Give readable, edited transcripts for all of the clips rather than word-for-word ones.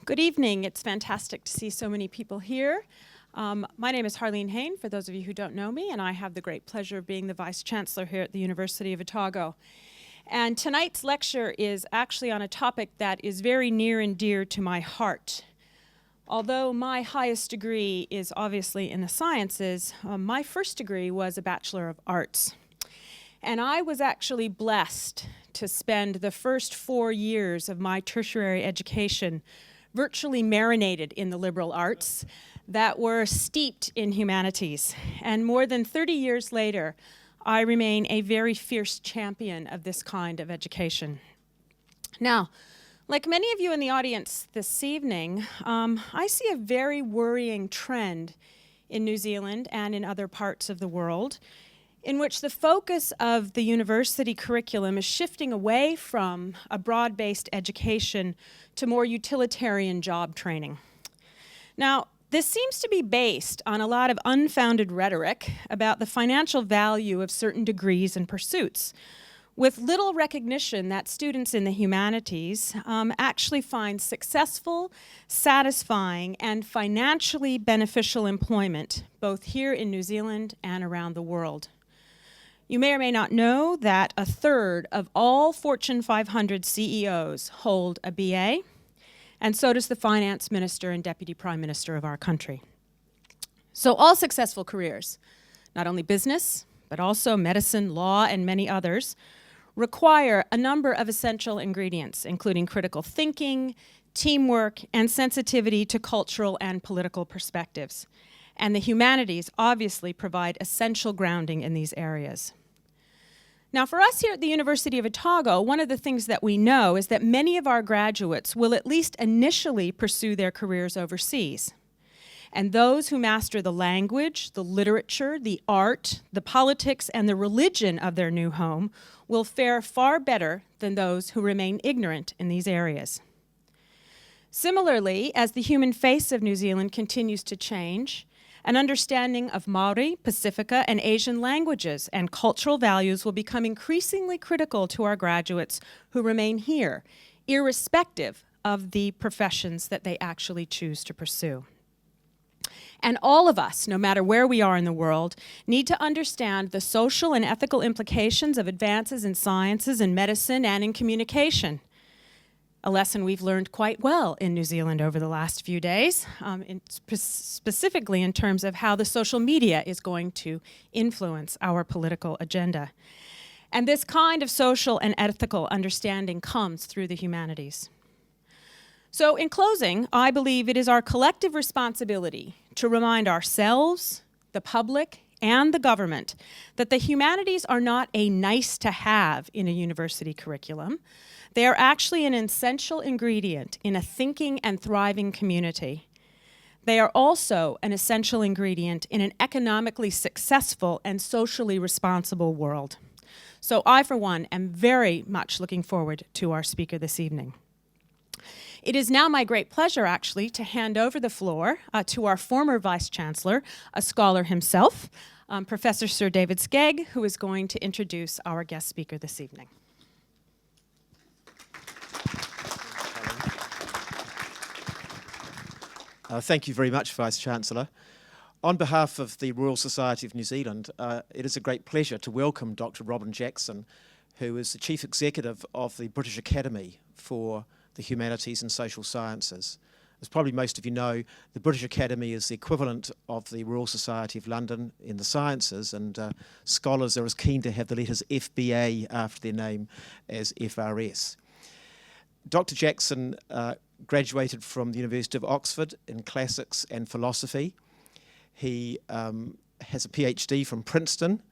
Good evening. It's fantastic to see so many people here. My name is Harleen Hain, for those of you who don't know me, and I have the great pleasure of being the Vice Chancellor here at the University of Otago. And tonight's lecture is actually on a topic that is very near and dear to my heart. Although my highest degree is obviously in the sciences, my first degree was a Bachelor of Arts. And I was actually blessed to spend the first 4 years of my tertiary education virtually marinated in the liberal arts that were steeped in humanities. And more than 30 years later, I remain a very fierce champion of this kind of education. Now, like many of you in the audience this evening, I see a very worrying trend in New Zealand and in other parts of the world in which the focus of the university curriculum is shifting away from a broad-based education to more utilitarian job training. Now, this seems to be based on a lot of unfounded rhetoric about the financial value of certain degrees and pursuits, with little recognition that students in the humanities actually find successful, satisfying, and financially beneficial employment, both here in New Zealand and around the world. You may or may not know that a third of all Fortune 500 CEOs hold a BA, and so does the finance minister and deputy prime minister of our country. So all successful careers, not only business, but also medicine, law, and many others, require a number of essential ingredients, including critical thinking, teamwork, and sensitivity to cultural and political perspectives. And the humanities obviously provide essential grounding in these areas. Now, for us here at the University of Otago, one of the things that we know is that many of our graduates will at least initially pursue their careers overseas. And those who master the language, the literature, the art, the politics, and the religion of their new home will fare far better than those who remain ignorant in these areas. Similarly, as the human face of New Zealand continues to change, an understanding of Maori, Pacifica, and Asian languages and cultural values will become increasingly critical to our graduates who remain here, irrespective of the professions that they actually choose to pursue. And all of us, no matter where we are in the world, need to understand the social and ethical implications of advances in sciences and medicine and in communication. A lesson we've learned quite well in New Zealand over the last few days, specifically in terms of how the social media is going to influence our political agenda. And this kind of social and ethical understanding comes through the humanities. So in closing, I believe it is our collective responsibility to remind ourselves, the public, and the government that the humanities are not a nice to have in a university curriculum. They are actually an essential ingredient in a thinking and thriving community. They are also an essential ingredient in an economically successful and socially responsible world. So I, for one, am very much looking forward to our speaker this evening. It is now my great pleasure, actually, to hand over the floor to our former Vice Chancellor, a scholar himself, Professor Sir David Skegg, who is going to introduce our guest speaker this evening. Thank you very much, Vice-Chancellor. On behalf of the Royal Society of New Zealand, it is a great pleasure to welcome Dr. Robin Jackson, who is the Chief Executive of the British Academy for the Humanities and Social Sciences. As probably most of you know, the British Academy is the equivalent of the Royal Society of London in the sciences, and scholars are as keen to have the letters FBA after their name as FRS. Dr. Jackson graduated from the University of Oxford in classics and philosophy. He has a PhD from Princeton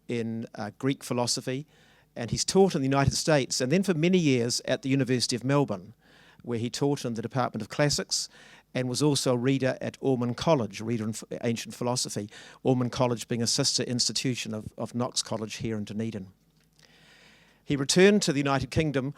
in Greek philosophy, and he's taught in the United States and then for many years at the University of Melbourne, where he taught in the Department of Classics and was also a reader at Ormond College, a reader in ancient philosophy, Ormond College being a sister institution of Knox College here in Dunedin. He returned to the United Kingdom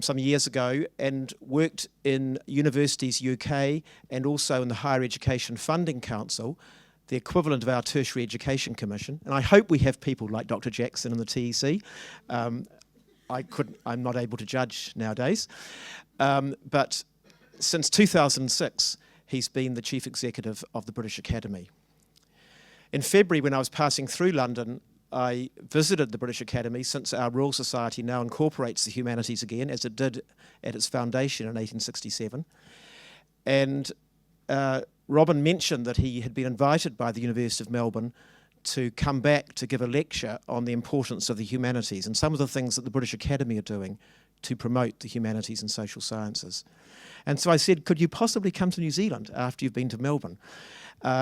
some years ago and worked in Universities UK and also in the Higher Education Funding Council, the equivalent of our Tertiary Education Commission. And I hope we have people like Dr. Jackson in the TEC. I'm not able to judge nowadays. But since 2006, he's been the Chief Executive of the British Academy. In February, when I was passing through London, I visited the British Academy, since our Royal Society now incorporates the humanities again, as it did at its foundation in 1867. And Robin mentioned that he had been invited by the University of Melbourne to come back to give a lecture on the importance of the humanities and some of the things that the British Academy are doing to promote the humanities and social sciences. And so I said, could you possibly come to New Zealand after you've been to Melbourne?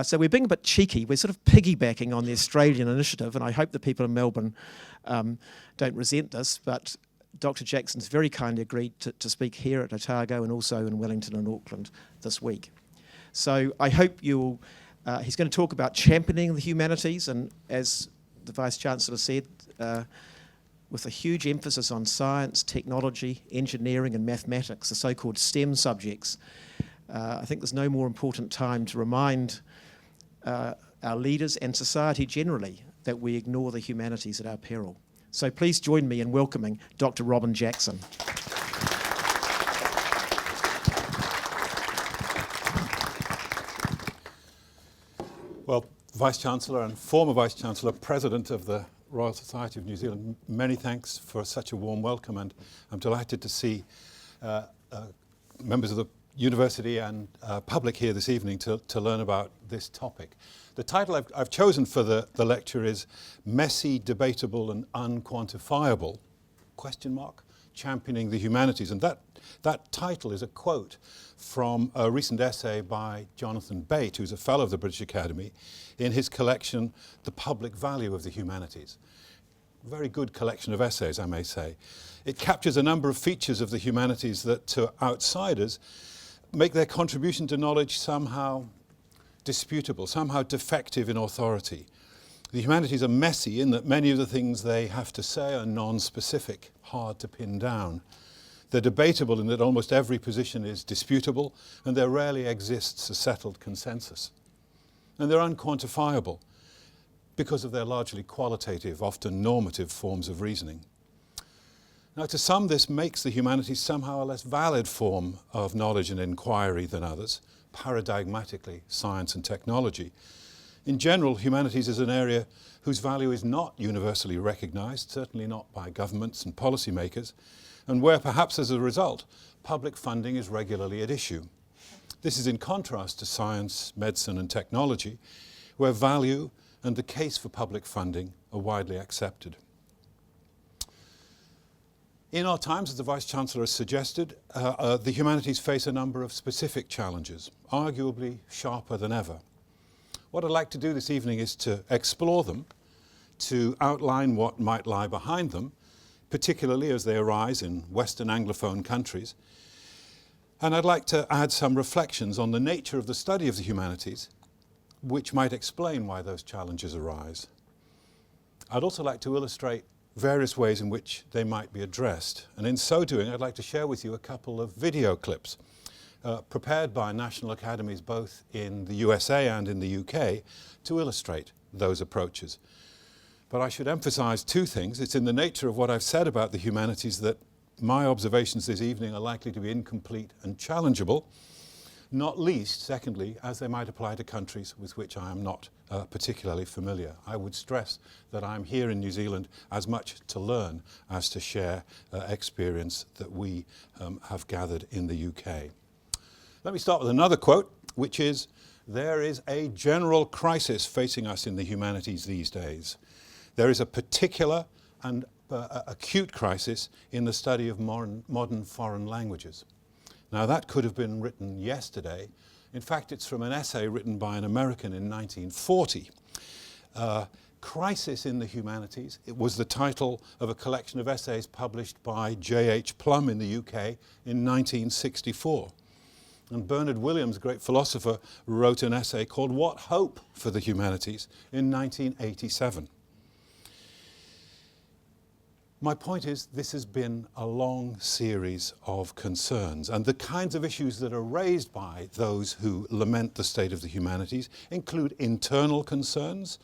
So we're being a bit cheeky. We're sort of piggybacking on the Australian initiative, and I hope the people in Melbourne don't resent this, but Dr. Jackson's very kindly agreed to speak here at Otago and also in Wellington and Auckland this week. So I hope you'll, he's going to talk about championing the humanities, and as the Vice-Chancellor said, with a huge emphasis on science, technology, engineering and mathematics, the so-called STEM subjects. I think there's no more important time to remind our leaders and society generally that we ignore the humanities at our peril. So please join me in welcoming Dr. Robin Jackson. Well, Vice-Chancellor and former Vice-Chancellor, President of the Royal Society of New Zealand, many thanks for such a warm welcome, and I'm delighted to see members of the university and public here this evening to learn about this topic. The title I've chosen for the lecture is Messy, Debatable and Unquantifiable, ? Championing the Humanities. And that title is a quote from a recent essay by Jonathan Bate, who's a fellow of the British Academy, in his collection, The Public Value of the Humanities. Very good collection of essays, I may say. It captures a number of features of the humanities that, to outsiders, make their contribution to knowledge somehow disputable, somehow defective in authority. The humanities are messy in that many of the things they have to say are non-specific, hard to pin down. They're debatable in that almost every position is disputable, and there rarely exists a settled consensus. And they're unquantifiable because of their largely qualitative, often normative forms of reasoning. Now, to some, this makes the humanities somehow a less valid form of knowledge and inquiry than others, paradigmatically science and technology. In general, humanities is an area whose value is not universally recognized, certainly not by governments and policymakers, and where perhaps as a result, public funding is regularly at issue. This is in contrast to science, medicine and technology, where value and the case for public funding are widely accepted. In our times, as the Vice-Chancellor has suggested, the humanities face a number of specific challenges, arguably sharper than ever. What I'd like to do this evening is to explore them, to outline what might lie behind them, particularly as they arise in Western Anglophone countries. And I'd like to add some reflections on the nature of the study of the humanities, which might explain why those challenges arise. I'd also like to illustrate various ways in which they might be addressed. And in so doing, I'd like to share with you a couple of video clips prepared by national academies both in the USA and in the UK to illustrate those approaches. But I should emphasize two things. It's in the nature of what I've said about the humanities that my observations this evening are likely to be incomplete and challengeable, not least, secondly, as they might apply to countries with which I am not particularly familiar. I would stress that I'm here in New Zealand as much to learn as to share experience that we have gathered in the UK. Let me start with another quote, which is, "There is a general crisis facing us in the humanities these days. There is a particular and acute crisis in the study of modern foreign languages." Now, that could have been written yesterday. In fact, it's from an essay written by an American in 1940. Crisis in the Humanities. It was the title of a collection of essays published by J.H. Plum in the UK in 1964. And Bernard Williams, great philosopher, wrote an essay called What Hope for the Humanities in 1987. My point is, this has been a long series of concerns, and the kinds of issues that are raised by those who lament the state of the humanities include internal concerns,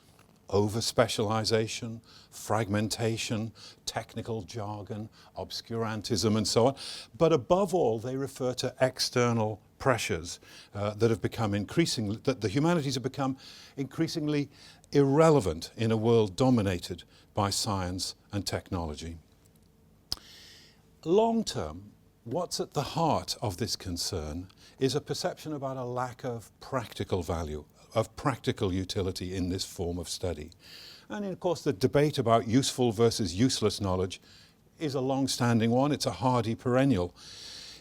over-specialization, fragmentation, technical jargon, obscurantism, and so on. But above all, they refer to external pressures that have become increasingly, that the humanities have become increasingly irrelevant in a world dominated by science and technology. Long term, what's at the heart of this concern is a perception about a lack of practical value, of practical utility in this form of study. And of course, the debate about useful versus useless knowledge is a long-standing one. It's a hardy perennial.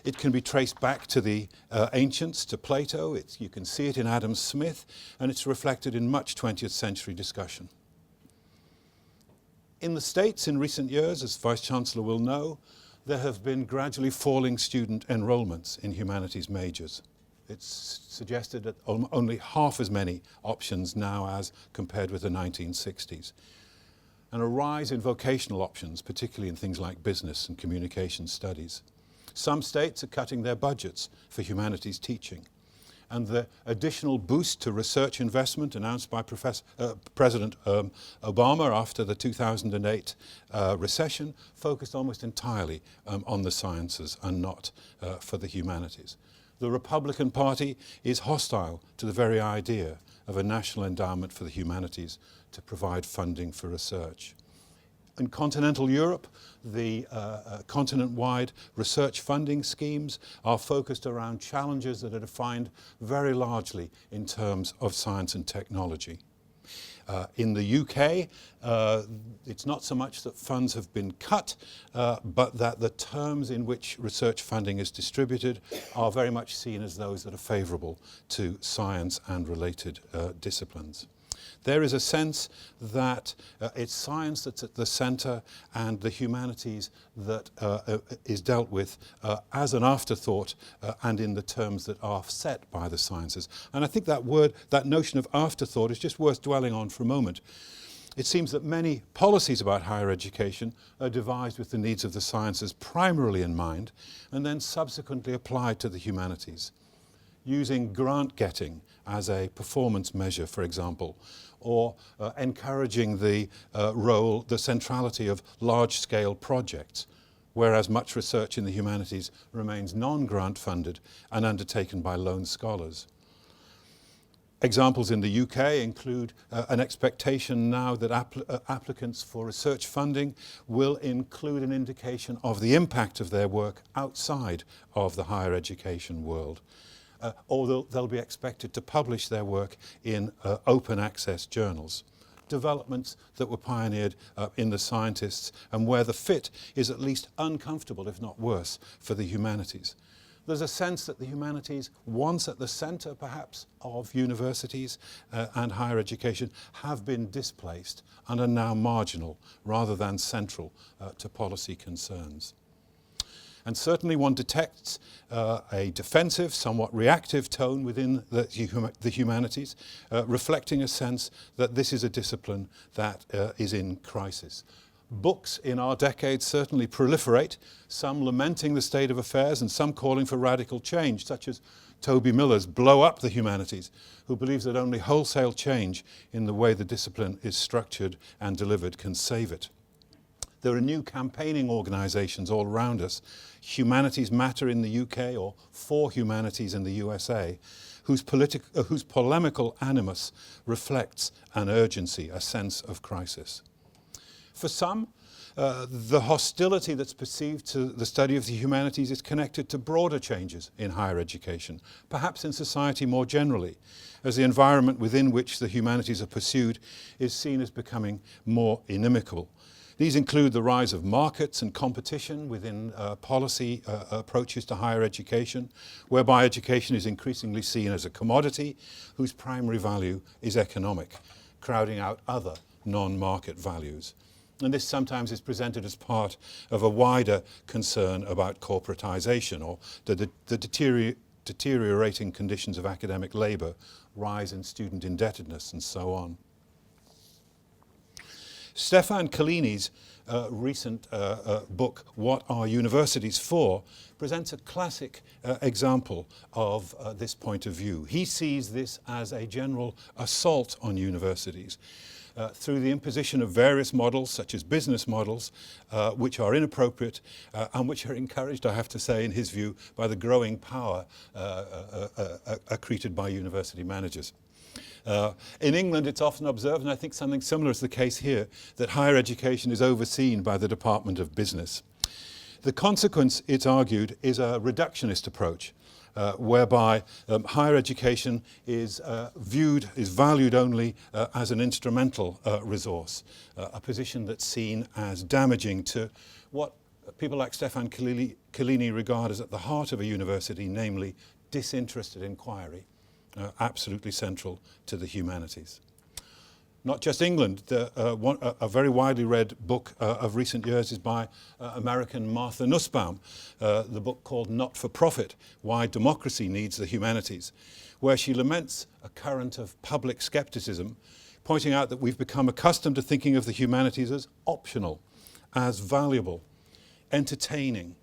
It can be traced back to the ancients, to Plato. You can see it in Adam Smith, and it's reflected in much 20th century discussion. In the States, in recent years, as Vice-Chancellor will know, there have been gradually falling student enrollments in humanities majors. It's suggested that only half as many options now as compared with the 1960s. And a rise in vocational options, particularly in things like business and communication studies. Some states are cutting their budgets for humanities teaching. And the additional boost to research investment announced by President Obama after the 2008 recession focused almost entirely on the sciences and not for the humanities. The Republican Party is hostile to the very idea of a national endowment for the humanities to provide funding for research. In continental Europe, the continent-wide research funding schemes are focused around challenges that are defined very largely in terms of science and technology. In the UK, it's not so much that funds have been cut, but that the terms in which research funding is distributed are very much seen as those that are favourable to science and related disciplines. There is a sense that it's science that's at the centre and the humanities that is dealt with as an afterthought and in the terms that are set by the sciences. And I think that notion of afterthought is just worth dwelling on for a moment. It seems that many policies about higher education are devised with the needs of the sciences primarily in mind and then subsequently applied to the humanities, using grant getting as a performance measure, for example, or encouraging the centrality of large-scale projects, whereas much research in the humanities remains non-grant funded and undertaken by lone scholars. Examples in the UK include an expectation now that applicants for research funding will include an indication of the impact of their work outside of the higher education world. Or they'll be expected to publish their work in open access journals. Developments that were pioneered in the scientists and where the fit is at least uncomfortable, if not worse, for the humanities. There's a sense that the humanities, once at the centre perhaps of universities and higher education, have been displaced and are now marginal rather than central to policy concerns. And certainly one detects a defensive, somewhat reactive tone within the humanities, reflecting a sense that this is a discipline that is in crisis. Books in our decade certainly proliferate, some lamenting the state of affairs and some calling for radical change, such as Toby Miller's Blow Up the Humanities, who believes that only wholesale change in the way the discipline is structured and delivered can save it. There are new campaigning organisations all around us, Humanities Matter in the UK or For Humanities in the USA, whose polemical animus reflects an urgency, a sense of crisis. For some, the hostility that's perceived to the study of the humanities is connected to broader changes in higher education, perhaps in society more generally, as the environment within which the humanities are pursued is seen as becoming more inimical. These include the rise of markets and competition within policy approaches to higher education, whereby education is increasingly seen as a commodity whose primary value is economic, crowding out other non-market values. And this sometimes is presented as part of a wider concern about corporatization or the deteriorating conditions of academic labour, rise in student indebtedness, and so on. Stefan Collini's recent book, What Are Universities For?, presents a classic example of this point of view. He sees this as a general assault on universities, through the imposition of various models, such as business models, which are inappropriate and which are encouraged, I have to say, in his view, by the growing power accreted by university managers. In England, it's often observed, and I think something similar is the case here, that higher education is overseen by the Department of Business. The consequence, it's argued, is a reductionist approach, whereby higher education is valued only as an instrumental resource, a position that's seen as damaging to what people like Stefan Collini regard as at the heart of a university, namely disinterested inquiry, absolutely central to the humanities. Not just England. A very widely read book of recent years is by American Martha Nussbaum, the book called Not for Profit, Why Democracy Needs the Humanities, where she laments a current of public skepticism, pointing out that we've become accustomed to thinking of the humanities as optional, as valuable, entertaining,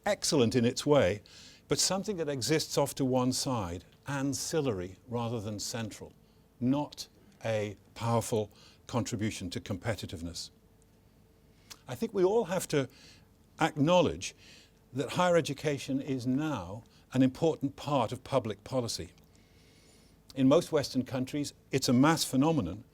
excellent in its way, but something that exists off to one side, ancillary rather than central, not a powerful contribution to competitiveness. I think we all have to acknowledge that higher education is now an important part of public policy. In most Western countries, it's a mass phenomenon,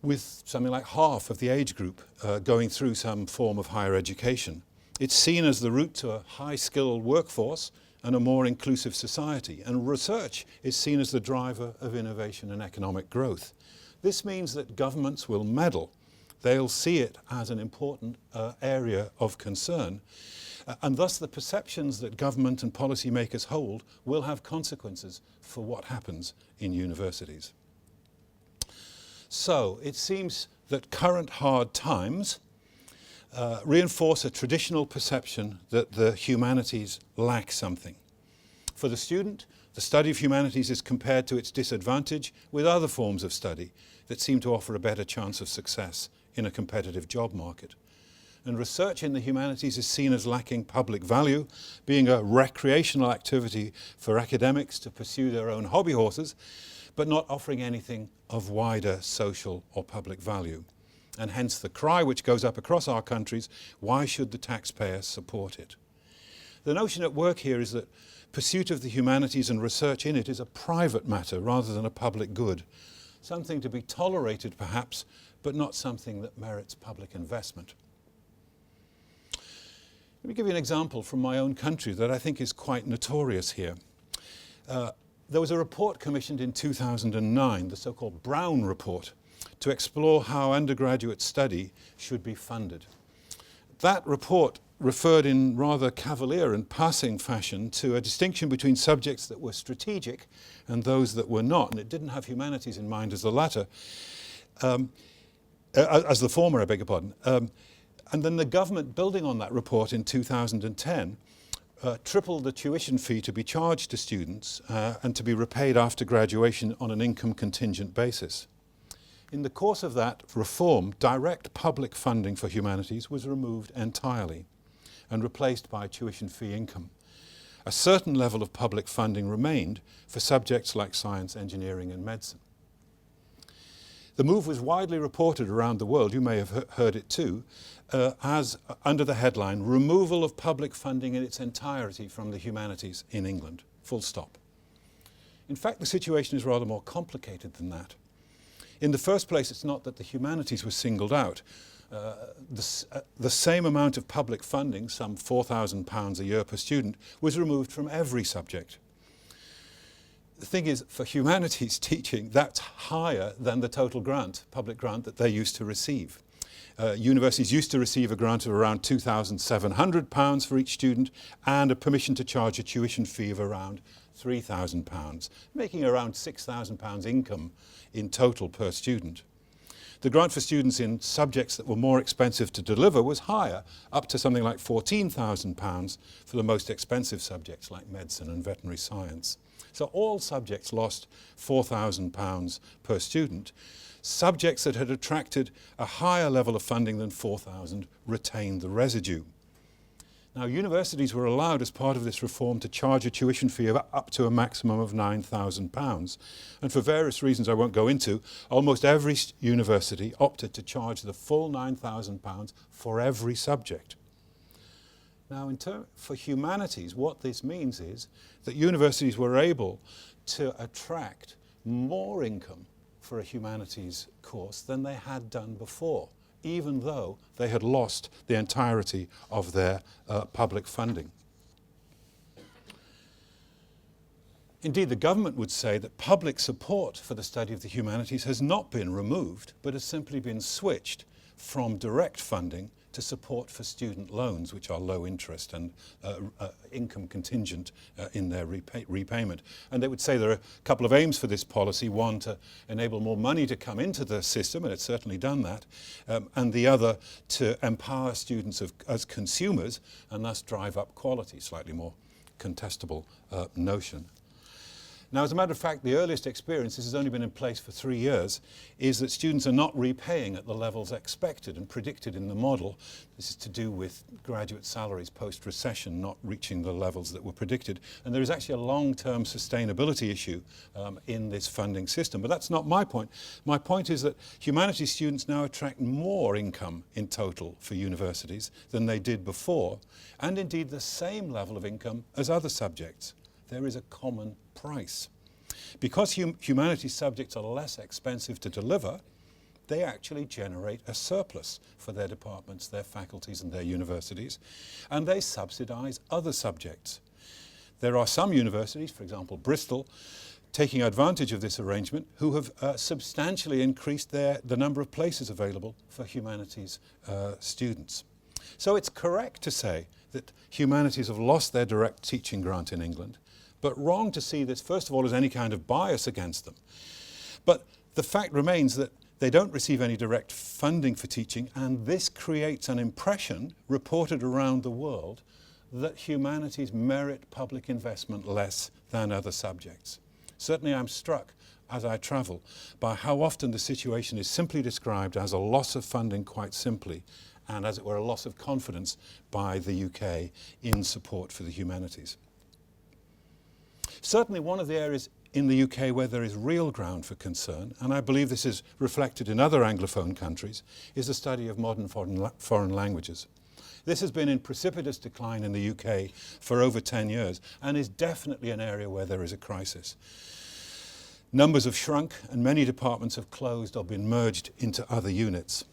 with something like half of the age group going through some form of higher education. It's seen as the route to a high-skilled workforce and a more inclusive society. And research is seen as the driver of innovation and economic growth. This means that governments will meddle. They'll see it as an important area of concern. And thus the perceptions that government and policymakers hold will have consequences for what happens in universities. So it seems that current hard times reinforce a traditional perception that the humanities lack something. For the student, the study of humanities is compared to its disadvantage with other forms of study that seem to offer a better chance of success in a competitive job market. And research in the humanities is seen as lacking public value, being a recreational activity for academics to pursue their own hobby horses, but not offering anything of wider social or public value. And hence the cry which goes up across our countries, why should the taxpayer support it? The notion at work here is that pursuit of the humanities and research in it is a private matter rather than a public good, something to be tolerated perhaps, but not something that merits public investment. Let me give you an example from my own country that I think is quite notorious here. There was a report commissioned in 2009, the so-called Brown Report, to explore how undergraduate study should be funded. That report referred in rather cavalier and passing fashion to a distinction between subjects that were strategic and those that were not, and it didn't have humanities in mind as the latter, as the former, I beg your pardon. And then the government, building on that report in 2010, tripled the tuition fee to be charged to students and to be repaid after graduation on an income contingent basis. In the course of that reform, direct public funding for humanities was removed entirely and replaced by tuition fee income. A certain level of public funding remained for subjects like science, engineering, and medicine. The move was widely reported around the world, you may have heard it too, as under the headline, removal of public funding in its entirety from the humanities in England, full stop. In fact, the situation is rather more complicated than that. In the first place, it's not that the humanities were singled out. The same amount of public funding, some £4,000 a year per student, was removed from every subject. The thing is, for humanities teaching, that's higher than the total grant, public grant, that they used to receive. Universities used to receive a grant of around £2,700 for each student and a permission to charge a tuition fee of around £3,000, making around £6,000 income in total per student. The grant for students in subjects that were more expensive to deliver was higher, up to something like £14,000 for the most expensive subjects like medicine and veterinary science. So all subjects lost £4,000 per student. Subjects that had attracted a higher level of funding than £4,000 retained the residue. Now, universities were allowed, as part of this reform, to charge a tuition fee of up to a maximum of £9,000. And for various reasons I won't go into, almost every university opted to charge the full £9,000 for every subject. Now, for humanities, what this means is that universities were able to attract more income for a humanities course than they had done before, even though they had lost the entirety of their public funding. Indeed, the government would say that public support for the study of the humanities has not been removed, but has simply been switched from direct funding to support for student loans, which are low interest and income contingent in their repayment. And they would say there are a couple of aims for this policy: one, to enable more money to come into the system, and it's certainly done that, and the other, to empower students as consumers and thus drive up quality, slightly more contestable notion. Now, as a matter of fact, the earliest experience, this has only been in place for 3 years, is that students are not repaying at the levels expected and predicted in the model. This is to do with graduate salaries post-recession not reaching the levels that were predicted. And there is actually a long-term sustainability issue in this funding system. But that's not my point. My point is that humanities students now attract more income in total for universities than they did before, and indeed the same level of income as other subjects. There is a common price. Because humanities subjects are less expensive to deliver, they actually generate a surplus for their departments, their faculties and their universities, and they subsidize other subjects. There are some universities, for example Bristol, taking advantage of this arrangement, who have substantially increased the number of places available for humanities students. So it's correct to say that humanities have lost their direct teaching grant in England, but wrong to see this, first of all, as any kind of bias against them. But the fact remains that they don't receive any direct funding for teaching, and this creates an impression reported around the world that humanities merit public investment less than other subjects. Certainly I'm struck, as I travel, by how often the situation is simply described as a loss of funding, quite simply, and as it were a loss of confidence by the UK in support for the humanities. Certainly one of the areas in the UK where there is real ground for concern, and I believe this is reflected in other Anglophone countries, is the study of modern foreign languages. This has been in precipitous decline in the UK for over 10 years and is definitely an area where there is a crisis. Numbers have shrunk and many departments have closed or been merged into other units.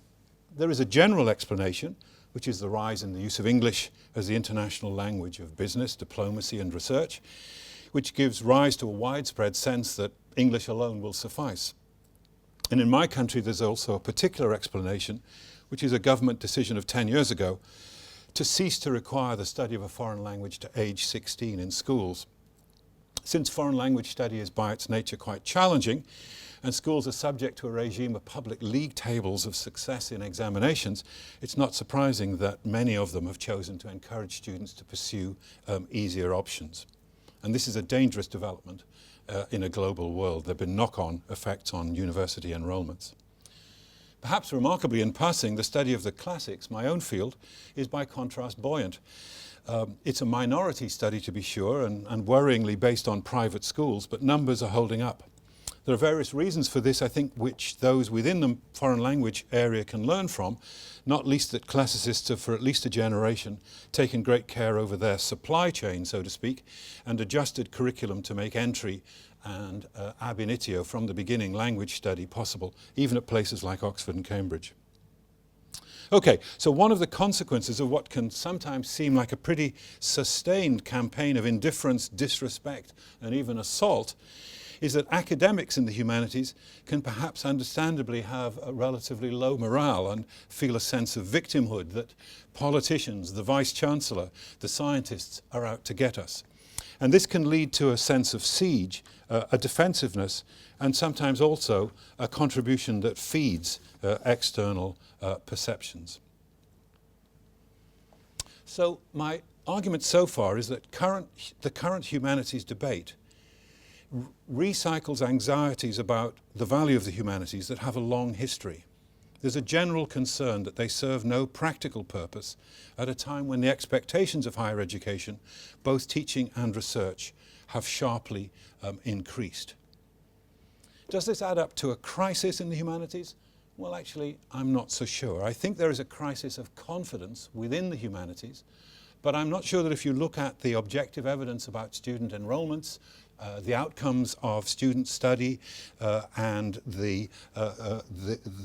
There is a general explanation, which is the rise in the use of English as the international language of business, diplomacy and research, which gives rise to a widespread sense that English alone will suffice. And in my country there's also a particular explanation, which is a government decision of 10 years ago to cease to require the study of a foreign language to age 16 in schools. Since foreign language study is by its nature quite challenging, and schools are subject to a regime of public league tables of success in examinations, it's not surprising that many of them have chosen to encourage students to pursue easier options. And this is a dangerous development in a global world. There have been knock-on effects on university enrollments. Perhaps remarkably in passing, the study of the classics, my own field, is by contrast buoyant. It's a minority study to be sure, and worryingly based on private schools, but numbers are holding up. There are various reasons for this, I think, which those within the foreign language area can learn from, not least that classicists have for at least a generation taken great care over their supply chain, so to speak, and adjusted curriculum to make entry and ab initio from the beginning language study possible, even at places like Oxford and Cambridge. Okay, so one of the consequences of what can sometimes seem like a pretty sustained campaign of indifference, disrespect, and even assault is that academics in the humanities can perhaps understandably have a relatively low morale and feel a sense of victimhood, that politicians, the vice-chancellor, the scientists are out to get us. And this can lead to a sense of siege, a defensiveness, and sometimes also a contribution that feeds external perceptions. So my argument so far is that the current humanities debate recycles anxieties about the value of the humanities that have a long history. There's a general concern that they serve no practical purpose at a time when the expectations of higher education, both teaching and research, have sharply increased. Does this add up to a crisis in the humanities? Well, actually, I'm not so sure. I think there is a crisis of confidence within the humanities, but I'm not sure that if you look at the objective evidence about student enrollments, the outcomes of student study and the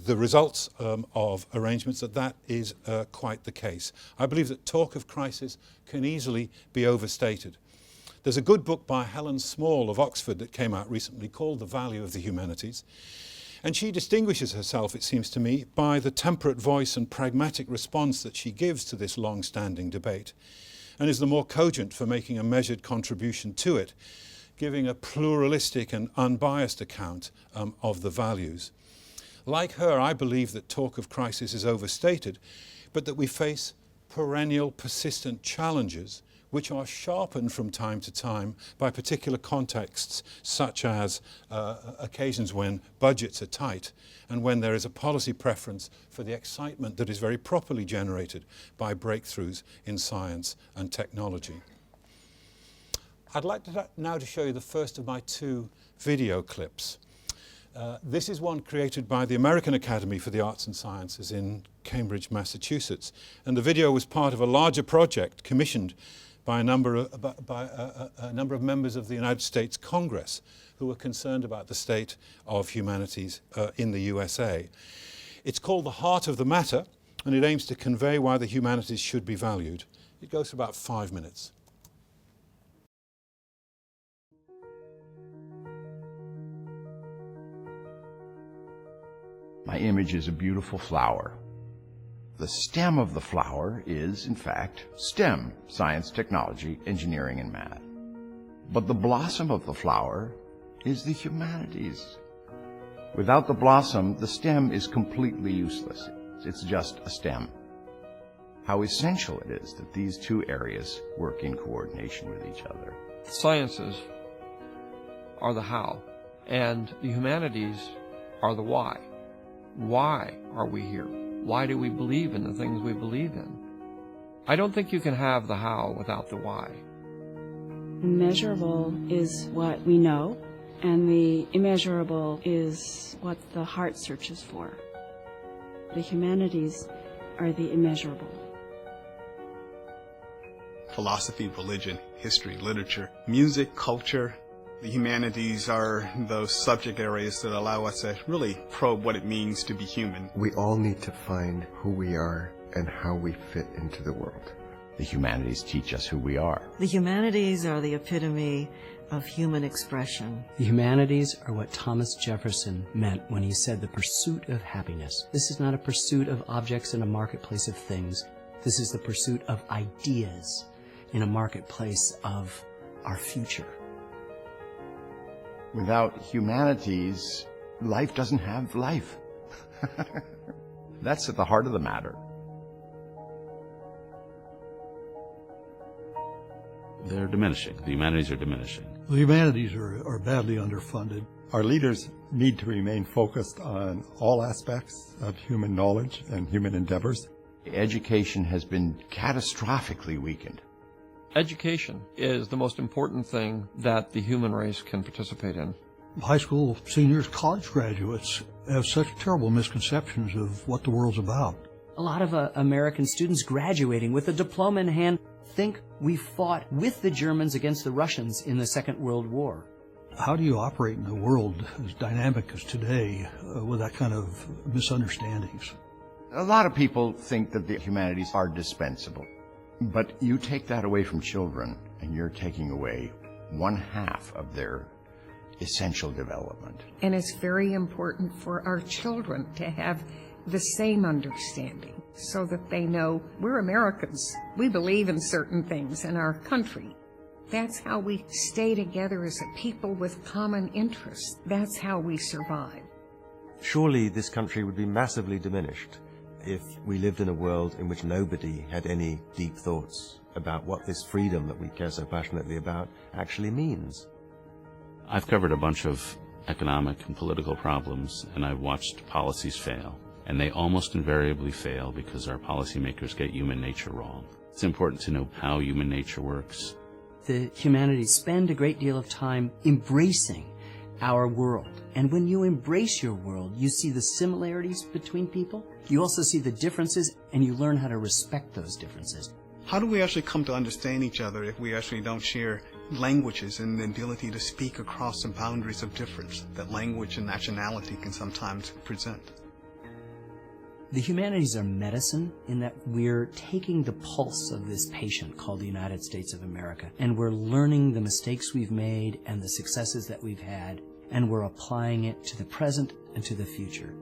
results of arrangements, that is quite the case. I believe that talk of crisis can easily be overstated. There's a good book by Helen Small of Oxford that came out recently called The Value of the Humanities. And she distinguishes herself, it seems to me, by the temperate voice and pragmatic response that she gives to this long-standing debate, and is the more cogent for making a measured contribution to it, giving a pluralistic and unbiased account of the values. Like her, I believe that talk of crisis is overstated, but that we face perennial, persistent challenges which are sharpened from time to time by particular contexts, such as occasions when budgets are tight and when there is a policy preference for the excitement that is very properly generated by breakthroughs in science and technology. I'd like now to show you the first of my two video clips. This is one created by the American Academy for the Arts and Sciences in Cambridge, Massachusetts. And the video was part of a larger project commissioned by a number of members of the United States Congress who were concerned about the state of humanities in the USA. It's called The Heart of the Matter, and it aims to convey why the humanities should be valued. It goes for about 5 minutes. My image is a beautiful flower. The stem of the flower is, in fact, STEM, science, technology, engineering, and math. But the blossom of the flower is the humanities. Without the blossom, the stem is completely useless. It's just a stem. How essential it is that these two areas work in coordination with each other. Sciences are the how, and the humanities are the why. Why are we here? Why do we believe in the things we believe in? I don't think you can have the how without the why. Measurable is what we know, and the immeasurable is what the heart searches for. The humanities are the immeasurable. Philosophy, religion, history, literature, music, culture. The humanities are those subject areas that allow us to really probe what it means to be human. We all need to find who we are and how we fit into the world. The humanities teach us who we are. The humanities are the epitome of human expression. The humanities are what Thomas Jefferson meant when he said the pursuit of happiness. This is not a pursuit of objects in a marketplace of things. This is the pursuit of ideas in a marketplace of our future. Without humanities, life doesn't have life. That's at the heart of the matter. They're diminishing. The humanities are diminishing. The humanities are badly underfunded. Our leaders need to remain focused on all aspects of human knowledge and human endeavors. Education has been catastrophically weakened. Education is the most important thing that the human race can participate in. High school seniors, college graduates have such terrible misconceptions of what the world's about. A lot of American students graduating with a diploma in hand think we fought with the Germans against the Russians in the Second World War. How do you operate in a world as dynamic as today with that kind of misunderstandings? A lot of people think that the humanities are dispensable. But you take that away from children, and you're taking away 1/2 of their essential development. And it's very important for our children to have the same understanding so that they know we're Americans. We believe in certain things in our country. That's how we stay together as a people with common interests. That's how we survive. Surely this country would be massively diminished if we lived in a world in which nobody had any deep thoughts about what this freedom that we care so passionately about actually means. I've covered a bunch of economic and political problems, and I've watched policies fail. and they almost invariably fail because our policymakers get human nature wrong. It's important to know how human nature works. The humanities spend a great deal of time embracing our world. And when you embrace your world, you see the similarities between people. You also see the differences, and you learn how to respect those differences. How do we actually come to understand each other if we actually don't share languages and the ability to speak across the boundaries of difference that language and nationality can sometimes present? The humanities are medicine in that we're taking the pulse of this patient called the United States of America, and we're learning the mistakes we've made and the successes that we've had, and we're applying it to the present and to the future.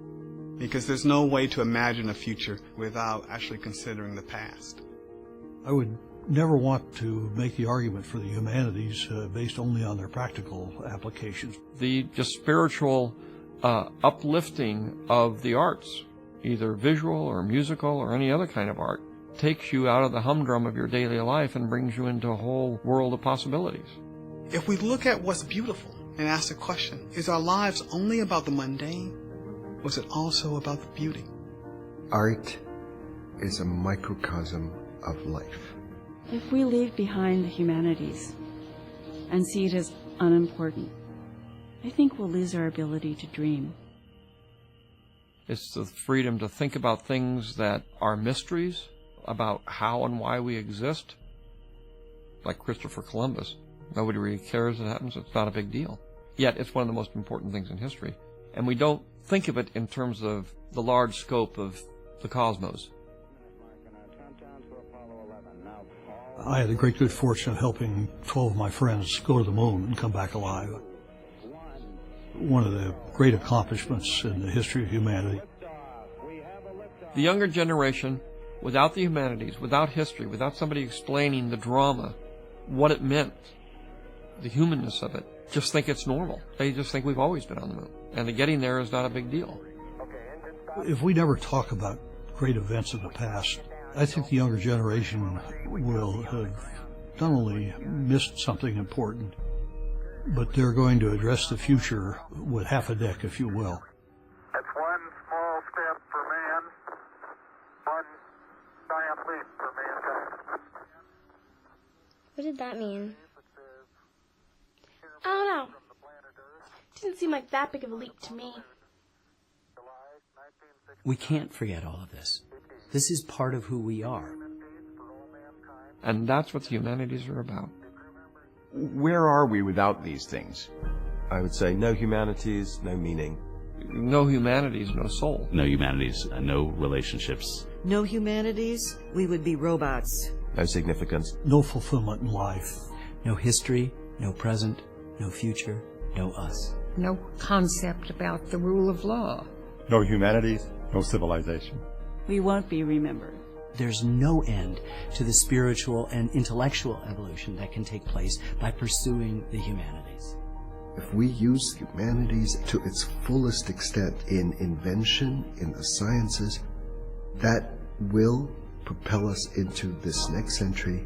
Because there's no way to imagine a future without actually considering the past. I would never want to make the argument for the humanities based only on their practical applications. The just spiritual uplifting of the arts, either visual or musical or any other kind of art, takes you out of the humdrum of your daily life and brings you into a whole world of possibilities. If we look at what's beautiful and ask the question, is our lives only about the mundane, or is it also about the beauty? Art is a microcosm of life. If we leave behind the humanities and see it as unimportant, I think we'll lose our ability to dream. It's the freedom to think about things that are mysteries, about how and why we exist. Like Christopher Columbus. Nobody really cares it happens. It's not a big deal. Yet it's one of the most important things in history. And we don't think of it in terms of the large scope of the cosmos. I had the great good fortune of helping 12 of my friends go to the moon and come back alive. One of the great accomplishments in the history of humanity. The younger generation, without the humanities, without history, without somebody explaining the drama, what it meant, the humanness of it, just think it's normal. They just think we've always been on the moon. And the getting there is not a big deal. If we never talk about great events of the past, I think the younger generation will have not only missed something important, but they're going to address the future with half a deck, if you will. That's one small step for man, one giant leap for mankind. What did that mean? I don't know. Didn't seem like that big of a leap to me. We can't forget all of this. This is part of who we are. And that's what the humanities are about. Where are we without these things? I would say no humanities, no meaning. No humanities, no soul. No humanities, no relationships. No humanities, we would be robots. No significance. No fulfillment in life. No history, no present, no future, no us. No concept about the rule of law. No humanities, no civilization. We won't be remembered. There's no end to the spiritual and intellectual evolution that can take place by pursuing the humanities. If we use humanities to its fullest extent in invention, in the sciences, that will propel us into this next century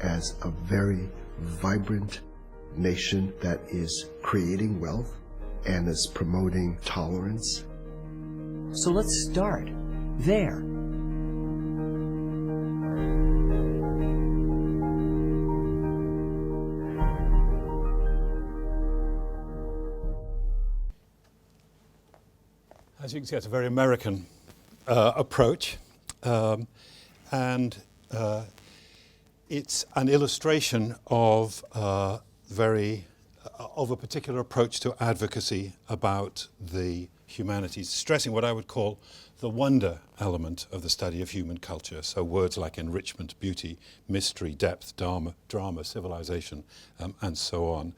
as a very vibrant nation that is creating wealth and is promoting tolerance. So let's start there. As you can see, it's a very American approach, and it's an illustration of a particular approach to advocacy about the humanities, stressing what I would call the wonder element of the study of human culture. So words like enrichment, beauty, mystery, depth, drama, civilization, and so on.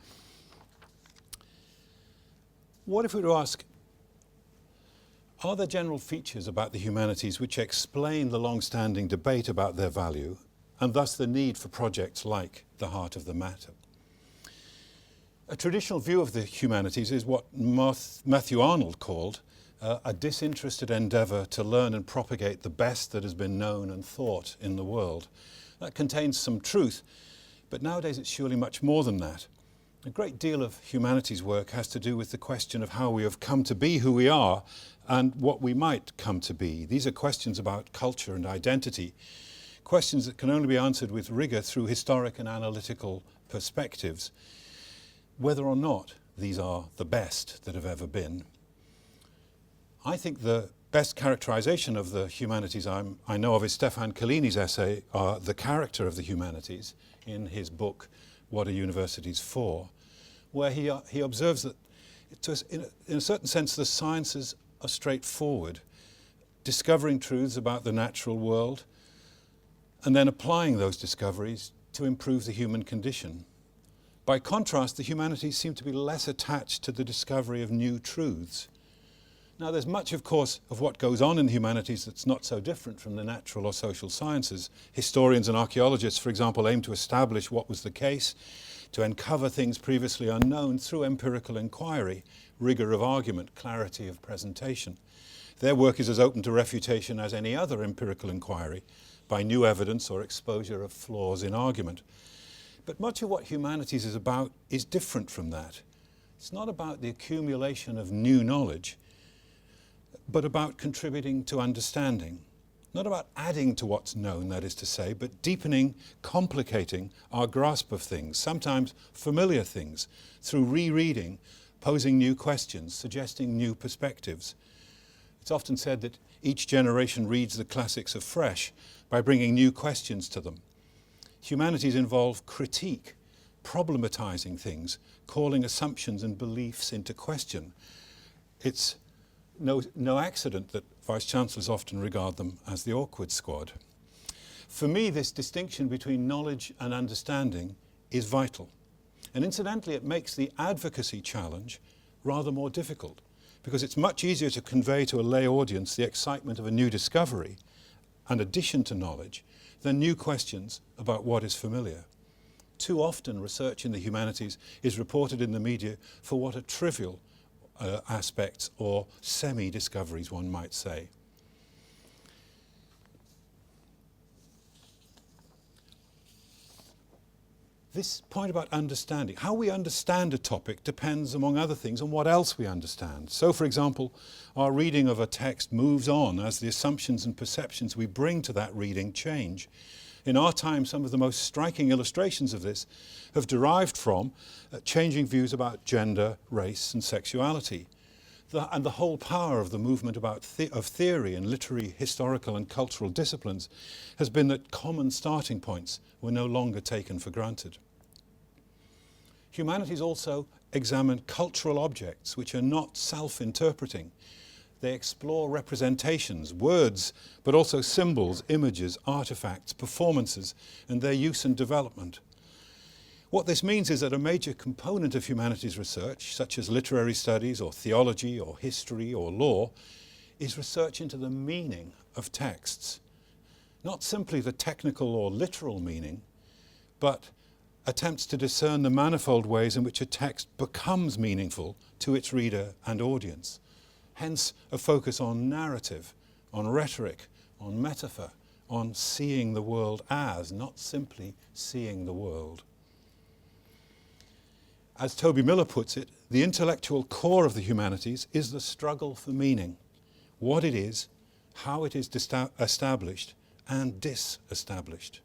What if we were to ask, are there general features about the humanities which explain the long-standing debate about their value, and thus the need for projects like the Heart of the Matter? A traditional view of the humanities is what Matthew Arnold called a disinterested endeavour to learn and propagate the best that has been known and thought in the world. That contains some truth, but nowadays it's surely much more than that. A great deal of humanities work has to do with the question of how we have come to be who we are and what we might come to be. These are questions about culture and identity, questions that can only be answered with rigor through historic and analytical perspectives, whether or not these are the best that have ever been. I think the best characterization of the humanities I know of is Stefan Collini's essay, The Character of the Humanities, in his book, What Are Universities For?, where he observes that, in a certain sense, the sciences are straightforward, discovering truths about the natural world, and then applying those discoveries to improve the human condition. By contrast, the humanities seem to be less attached to the discovery of new truths. Now, there's much, of course, of what goes on in the humanities that's not so different from the natural or social sciences. Historians and archaeologists, for example, aim to establish what was the case, to uncover things previously unknown through empirical inquiry, rigor of argument, clarity of presentation. Their work is as open to refutation as any other empirical inquiry, by new evidence or exposure of flaws in argument. But much of what humanities is about is different from that. It's not about the accumulation of new knowledge, but about contributing to understanding. Not about adding to what's known, that is to say, but deepening, complicating our grasp of things, sometimes familiar things, through rereading, posing new questions, suggesting new perspectives. It's often said that each generation reads the classics afresh by bringing new questions to them. Humanities involve critique, problematizing things, calling assumptions and beliefs into question. It's no accident that Vice-Chancellors often regard them as the awkward squad. For me, this distinction between knowledge and understanding is vital. And incidentally, it makes the advocacy challenge rather more difficult, because it's much easier to convey to a lay audience the excitement of a new discovery, an addition to knowledge, than new questions about what is familiar. Too often, research in the humanities is reported in the media for what are trivial aspects or semi-discoveries, one might say. This point about understanding, how we understand a topic depends, among other things, on what else we understand. So, for example, our reading of a text moves on as the assumptions and perceptions we bring to that reading change. In our time, some of the most striking illustrations of this have derived from changing views about gender, race, and sexuality. And the whole power of the movement of theory in literary, historical, and cultural disciplines has been that common starting points were no longer taken for granted. Humanities also examine cultural objects which are not self-interpreting. They explore representations, words, but also symbols, images, artifacts, performances, and their use and development. What this means is that a major component of humanities research, such as literary studies or theology or history or law, is research into the meaning of texts. Not simply the technical or literal meaning, but attempts to discern the manifold ways in which a text becomes meaningful to its reader and audience. Hence, a focus on narrative, on rhetoric, on metaphor, on seeing the world as, not simply seeing the world. As Toby Miller puts it, the intellectual core of the humanities is the struggle for meaning, what it is, how it is established and disestablished.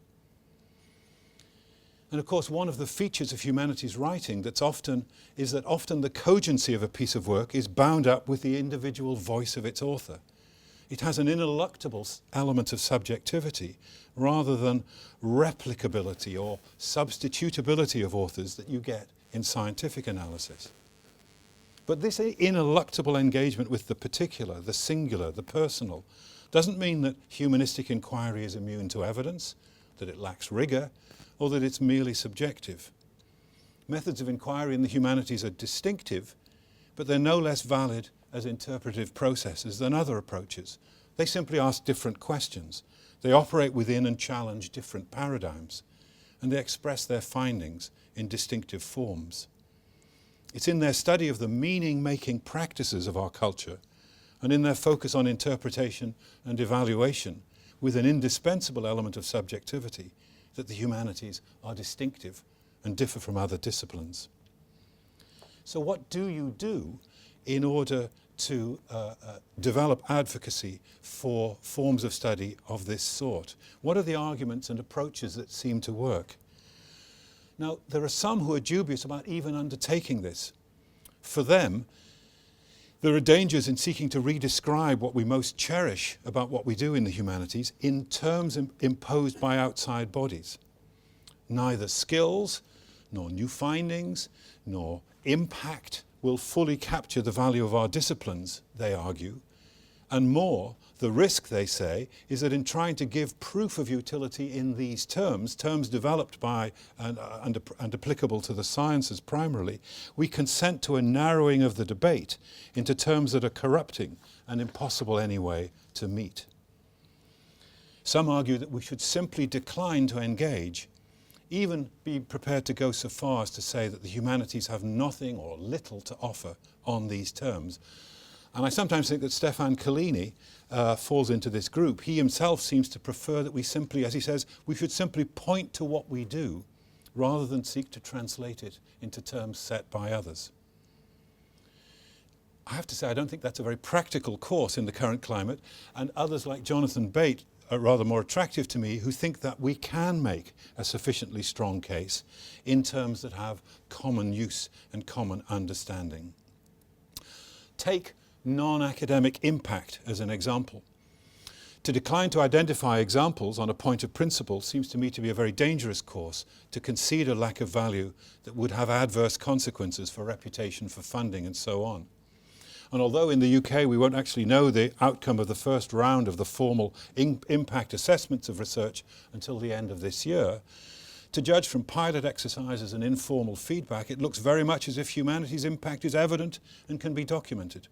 And of course, one of the features of humanities writing is that often the cogency of a piece of work is bound up with the individual voice of its author. It has an ineluctable element of subjectivity rather than replicability or substitutability of authors that you get in scientific analysis. But this ineluctable engagement with the particular, the singular, the personal, doesn't mean that humanistic inquiry is immune to evidence, that it lacks rigor, or that it's merely subjective. Methods of inquiry in the humanities are distinctive, but they're no less valid as interpretive processes than other approaches. They simply ask different questions. They operate within and challenge different paradigms, and they express their findings in distinctive forms. It's in their study of the meaning-making practices of our culture and in their focus on interpretation and evaluation with an indispensable element of subjectivity that the humanities are distinctive and differ from other disciplines. So what do you do in order to develop advocacy for forms of study of this sort? What are the arguments and approaches that seem to work? Now, there are some who are dubious about even undertaking this. For them, there are dangers in seeking to redescribe what we most cherish about what we do in the humanities in terms imposed by outside bodies. Neither skills, nor new findings, nor impact will fully capture the value of our disciplines, they argue. And more, the risk, they say, is that in trying to give proof of utility in these terms developed by and applicable to the sciences primarily, we consent to a narrowing of the debate into terms that are corrupting and impossible anyway to meet. Some argue that we should simply decline to engage, even be prepared to go so far as to say that the humanities have nothing or little to offer on these terms. And I sometimes think that Stefan Collini falls into this group. He himself seems to prefer that we simply, as he says, we should simply point to what we do rather than seek to translate it into terms set by others. I have to say, I don't think that's a very practical course in the current climate, and others like Jonathan Bate are rather more attractive to me, who think that we can make a sufficiently strong case in terms that have common use and common understanding. Take non-academic impact as an example. To decline to identify examples on a point of principle seems to me to be a very dangerous course, to concede a lack of value that would have adverse consequences for reputation, for funding, and so on. And although in the UK we won't actually know the outcome of the first round of the formal impact assessments of research until the end of this year, to judge from pilot exercises and informal feedback, it looks very much as if humanities' impact is evident and can be documented.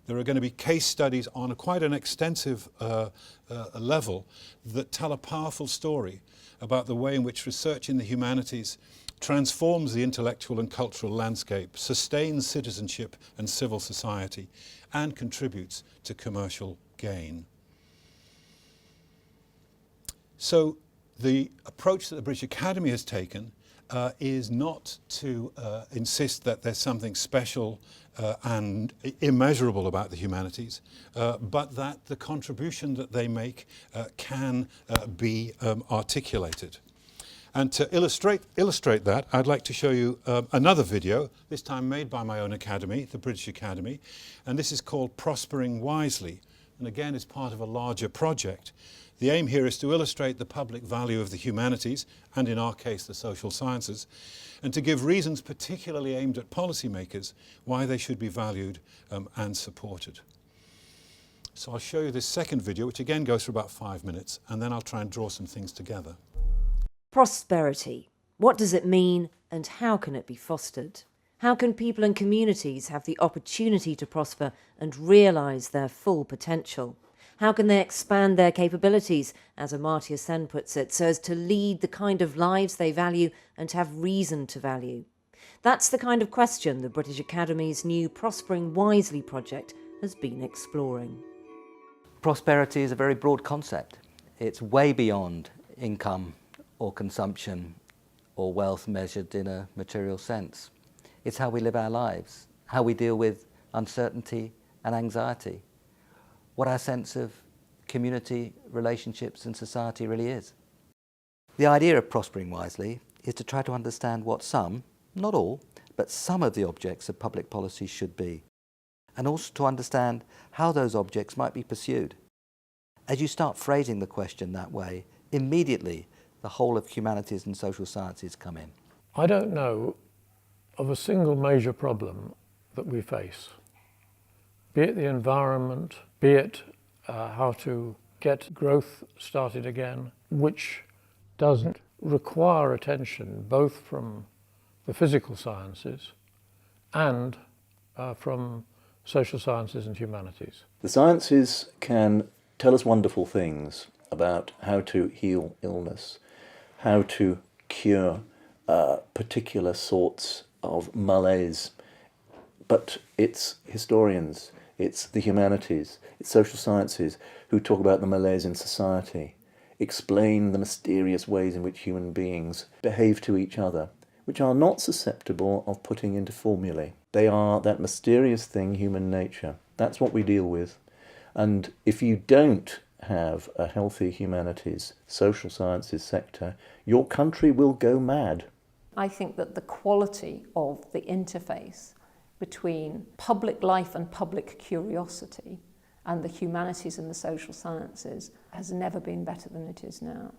There are going to be case studies on quite an extensive level that tell a powerful story about the way in which research in the humanities transforms the intellectual and cultural landscape, sustains citizenship and civil society, and contributes to commercial gain. So the approach that the British Academy has taken is not to insist that there's something special and immeasurable about the humanities, but that the contribution that they make can be articulated. And to illustrate that, I'd like to show you another video, this time made by my own academy, the British Academy, and this is called Prospering Wisely, and again is part of a larger project. The aim here is to illustrate the public value of the humanities, and in our case the social sciences, and to give reasons particularly aimed at policymakers why they should be valued and supported. So I'll show you this second video, which again goes for about 5 minutes, and then I'll try and draw some things together. Prosperity. What does it mean, and how can it be fostered? How can people and communities have the opportunity to prosper and realise their full potential? How can they expand their capabilities, as Amartya Sen puts it, so as to lead the kind of lives they value and have reason to value? That's the kind of question the British Academy's new Prospering Wisely project has been exploring. Prosperity is a very broad concept. It's way beyond income or consumption or wealth measured in a material sense. It's how we live our lives, how we deal with uncertainty and anxiety, what our sense of community, relationships and society really is. The idea of prospering wisely is to try to understand what some, not all, but some of the objects of public policy should be, and also to understand how those objects might be pursued. As you start phrasing the question that way, immediately the whole of humanities and social sciences come in. I don't know of a single major problem that we face, be it the environment, be it how to get growth started again, which doesn't require attention both from the physical sciences and from social sciences and humanities. The sciences can tell us wonderful things about how to heal illness, how to cure particular sorts of malaise. But it's historians, it's the humanities, it's social sciences who talk about the malaise in society, explain the mysterious ways in which human beings behave to each other, which are not susceptible of putting into formulae. They are that mysterious thing, human nature. That's what we deal with. And if you don't have a healthy humanities, social sciences sector, your country will go mad. I think that the quality of the interface between public life and public curiosity and the humanities and the social sciences has never been better than it is now.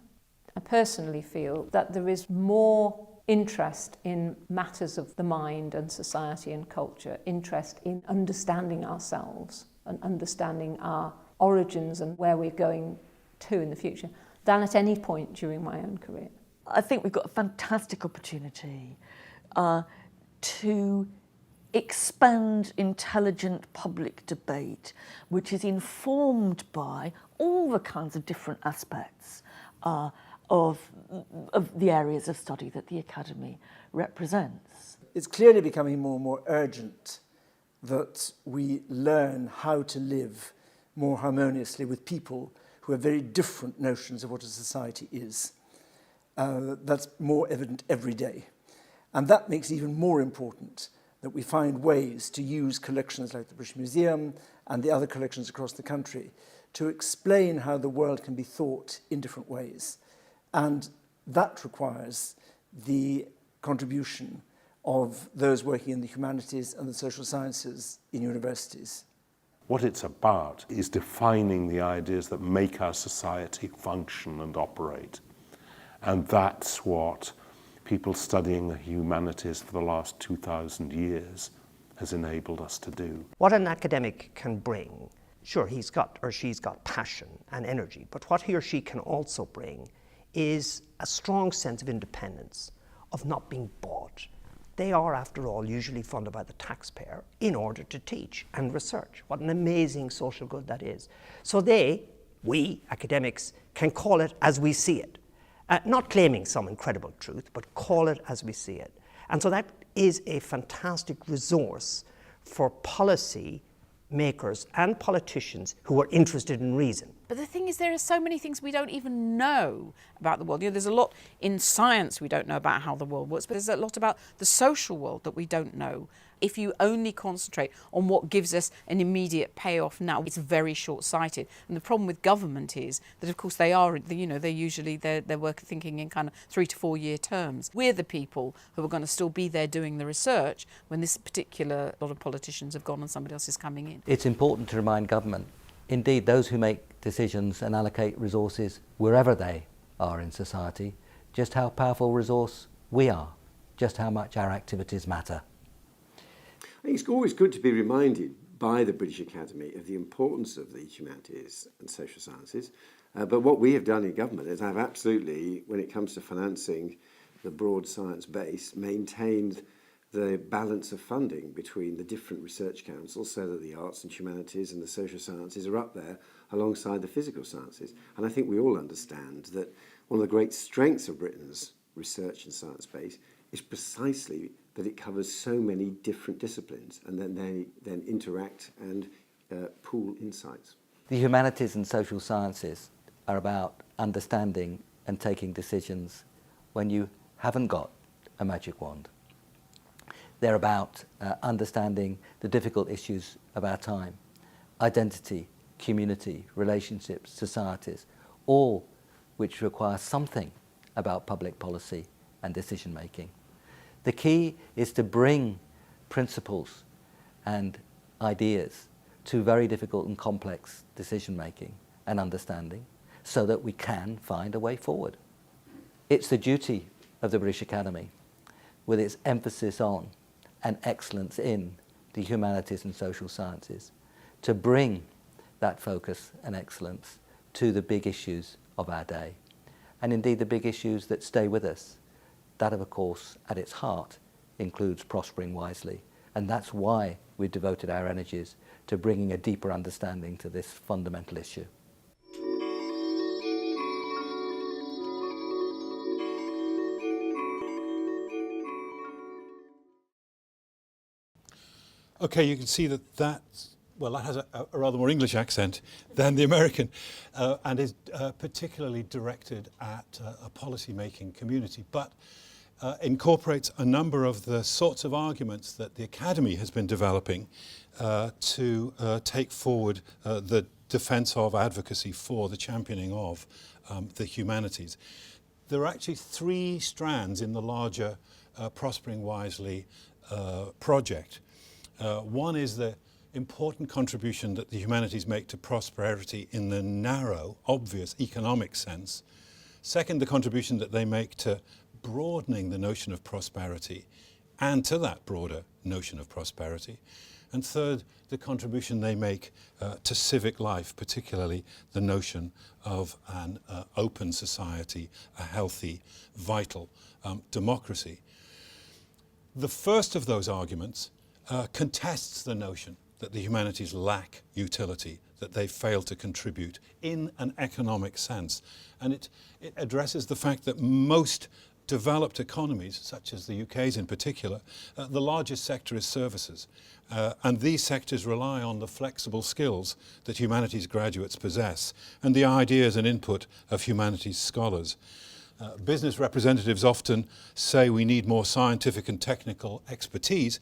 I personally feel that there is more interest in matters of the mind and society and culture, interest in understanding ourselves and understanding our origins and where we're going to in the future, than at any point during my own career. I think we've got a fantastic opportunity to expand intelligent public debate, which is informed by all the kinds of different aspects of the areas of study that the Academy represents. It's clearly becoming more and more urgent that we learn how to live more harmoniously with people who have very different notions of what a society is. That's more evident every day. And that makes it even more important that we find ways to use collections like the British Museum and the other collections across the country to explain how the world can be thought in different ways. And that requires the contribution of those working in the humanities and the social sciences in universities. What it's about is defining the ideas that make our society function and operate. And that's what people studying the humanities for the last 2,000 years has enabled us to do. What an academic can bring, sure, he's got or she's got passion and energy, but what he or she can also bring is a strong sense of independence, of not being bought. They are, after all, usually funded by the taxpayer in order to teach and research. What an amazing social good that is. So we, academics, can call it as we see it. Not claiming some incredible truth, but call it as we see it. And so that is a fantastic resource for policy makers and politicians who are interested in reason. But the thing is, there are so many things we don't even know about the world. You know, there's a lot in science we don't know about how the world works, but there's a lot about the social world that we don't know. If you only concentrate on what gives us an immediate payoff now, it's very short-sighted. And the problem with government is that, of course, they are, you know, they're work thinking in kind of 3 to 4 year terms. We're the people who are going to still be there doing the research when this particular lot of politicians have gone and somebody else is coming in. It's important to remind government, indeed those who make decisions and allocate resources wherever they are in society, just how powerful a resource we are, just how much our activities matter. I think it's always good to be reminded by the British Academy of the importance of the humanities and social sciences. But what we have done in government is have absolutely, when it comes to financing the broad science base, maintained the balance of funding between the different research councils so that the arts and humanities and the social sciences are up there alongside the physical sciences. And I think we all understand that one of the great strengths of Britain's research and science base is precisely that it covers so many different disciplines and then they then interact and pool insights. The humanities and social sciences are about understanding and taking decisions when you haven't got a magic wand. They're about understanding the difficult issues of our time, identity, community, relationships, societies, all which require something about public policy and decision making. The key is to bring principles and ideas to very difficult and complex decision making and understanding so that we can find a way forward. It's the duty of the British Academy, with its emphasis on and excellence in the humanities and social sciences, to bring that focus and excellence to the big issues of our day, and indeed the big issues that stay with us. That, of course, at its heart, includes prospering wisely, and that's why we've devoted our energies to bringing a deeper understanding to this fundamental issue. Okay, you can see that has a rather more English accent than the American, and is particularly directed at a policy-making community. But incorporates a number of the sorts of arguments that the Academy has been developing to take forward the defence of, advocacy for, the championing of the humanities. There are actually three strands in the larger Prospering Wisely project. One is the important contribution that the humanities make to prosperity in the narrow, obvious economic sense. Second, the contribution that they make to broadening the notion of prosperity and to that broader notion of prosperity. And third, the contribution they make to civic life, particularly the notion of an open society, a healthy, vital democracy. The first of those arguments contests the notion that the humanities lack utility, that they fail to contribute in an economic sense. And it addresses the fact that most developed economies, such as the UK's in particular, the largest sector is services. And these sectors rely on the flexible skills that humanities graduates possess and the ideas and input of humanities scholars. Business representatives often say we need more scientific and technical expertise,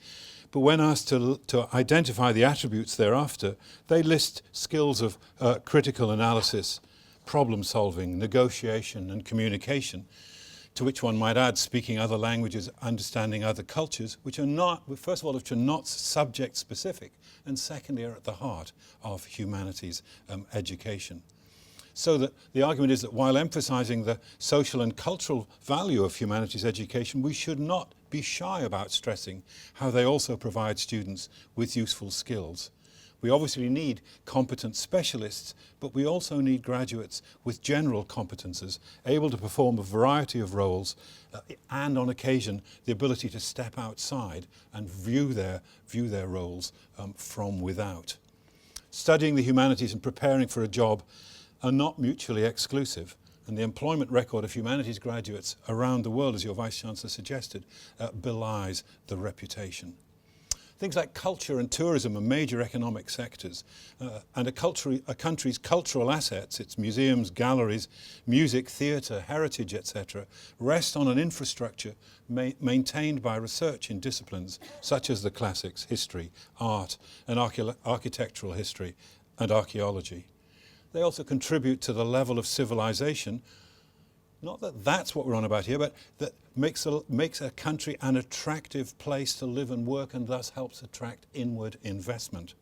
but when asked to identify the attributes thereafter, they list skills of critical analysis, problem solving, negotiation and communication, to which one might add speaking other languages, understanding other cultures, which are not, first of all, which are not subject specific, and secondly, are at the heart of humanities education. So that the argument is that while emphasizing the social and cultural value of humanities education, we should not be shy about stressing how they also provide students with useful skills. We obviously need competent specialists, but we also need graduates with general competences, able to perform a variety of roles, and on occasion the ability to step outside and view their roles from without. Studying the humanities and preparing for a job are not mutually exclusive, and the employment record of humanities graduates around the world, as your Vice-Chancellor suggested, belies the reputation. Things like culture and tourism are major economic sectors, and a country's cultural assets, its museums, galleries, music, theatre, heritage, etc., rest on an infrastructure maintained by research in disciplines such as the classics, history, art, and architectural history, and archaeology. They also contribute to the level of civilization, not that that's what we're on about here, but that makes a country an attractive place to live and work and thus helps attract inward investment.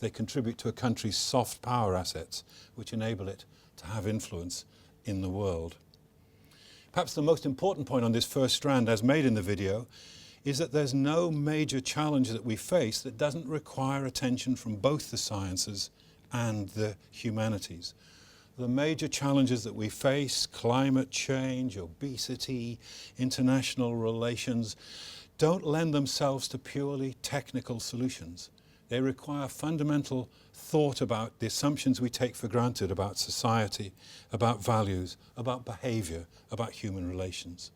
They contribute to a country's soft power assets, which enable it to have influence in the world. Perhaps the most important point on this first strand, as made in the video, is that there's no major challenge that we face that doesn't require attention from both the sciences and the humanities. The major challenges that we face, climate change, obesity, international relations, don't lend themselves to purely technical solutions. They require fundamental thought about the assumptions we take for granted about society, about values, about behavior, about human relations.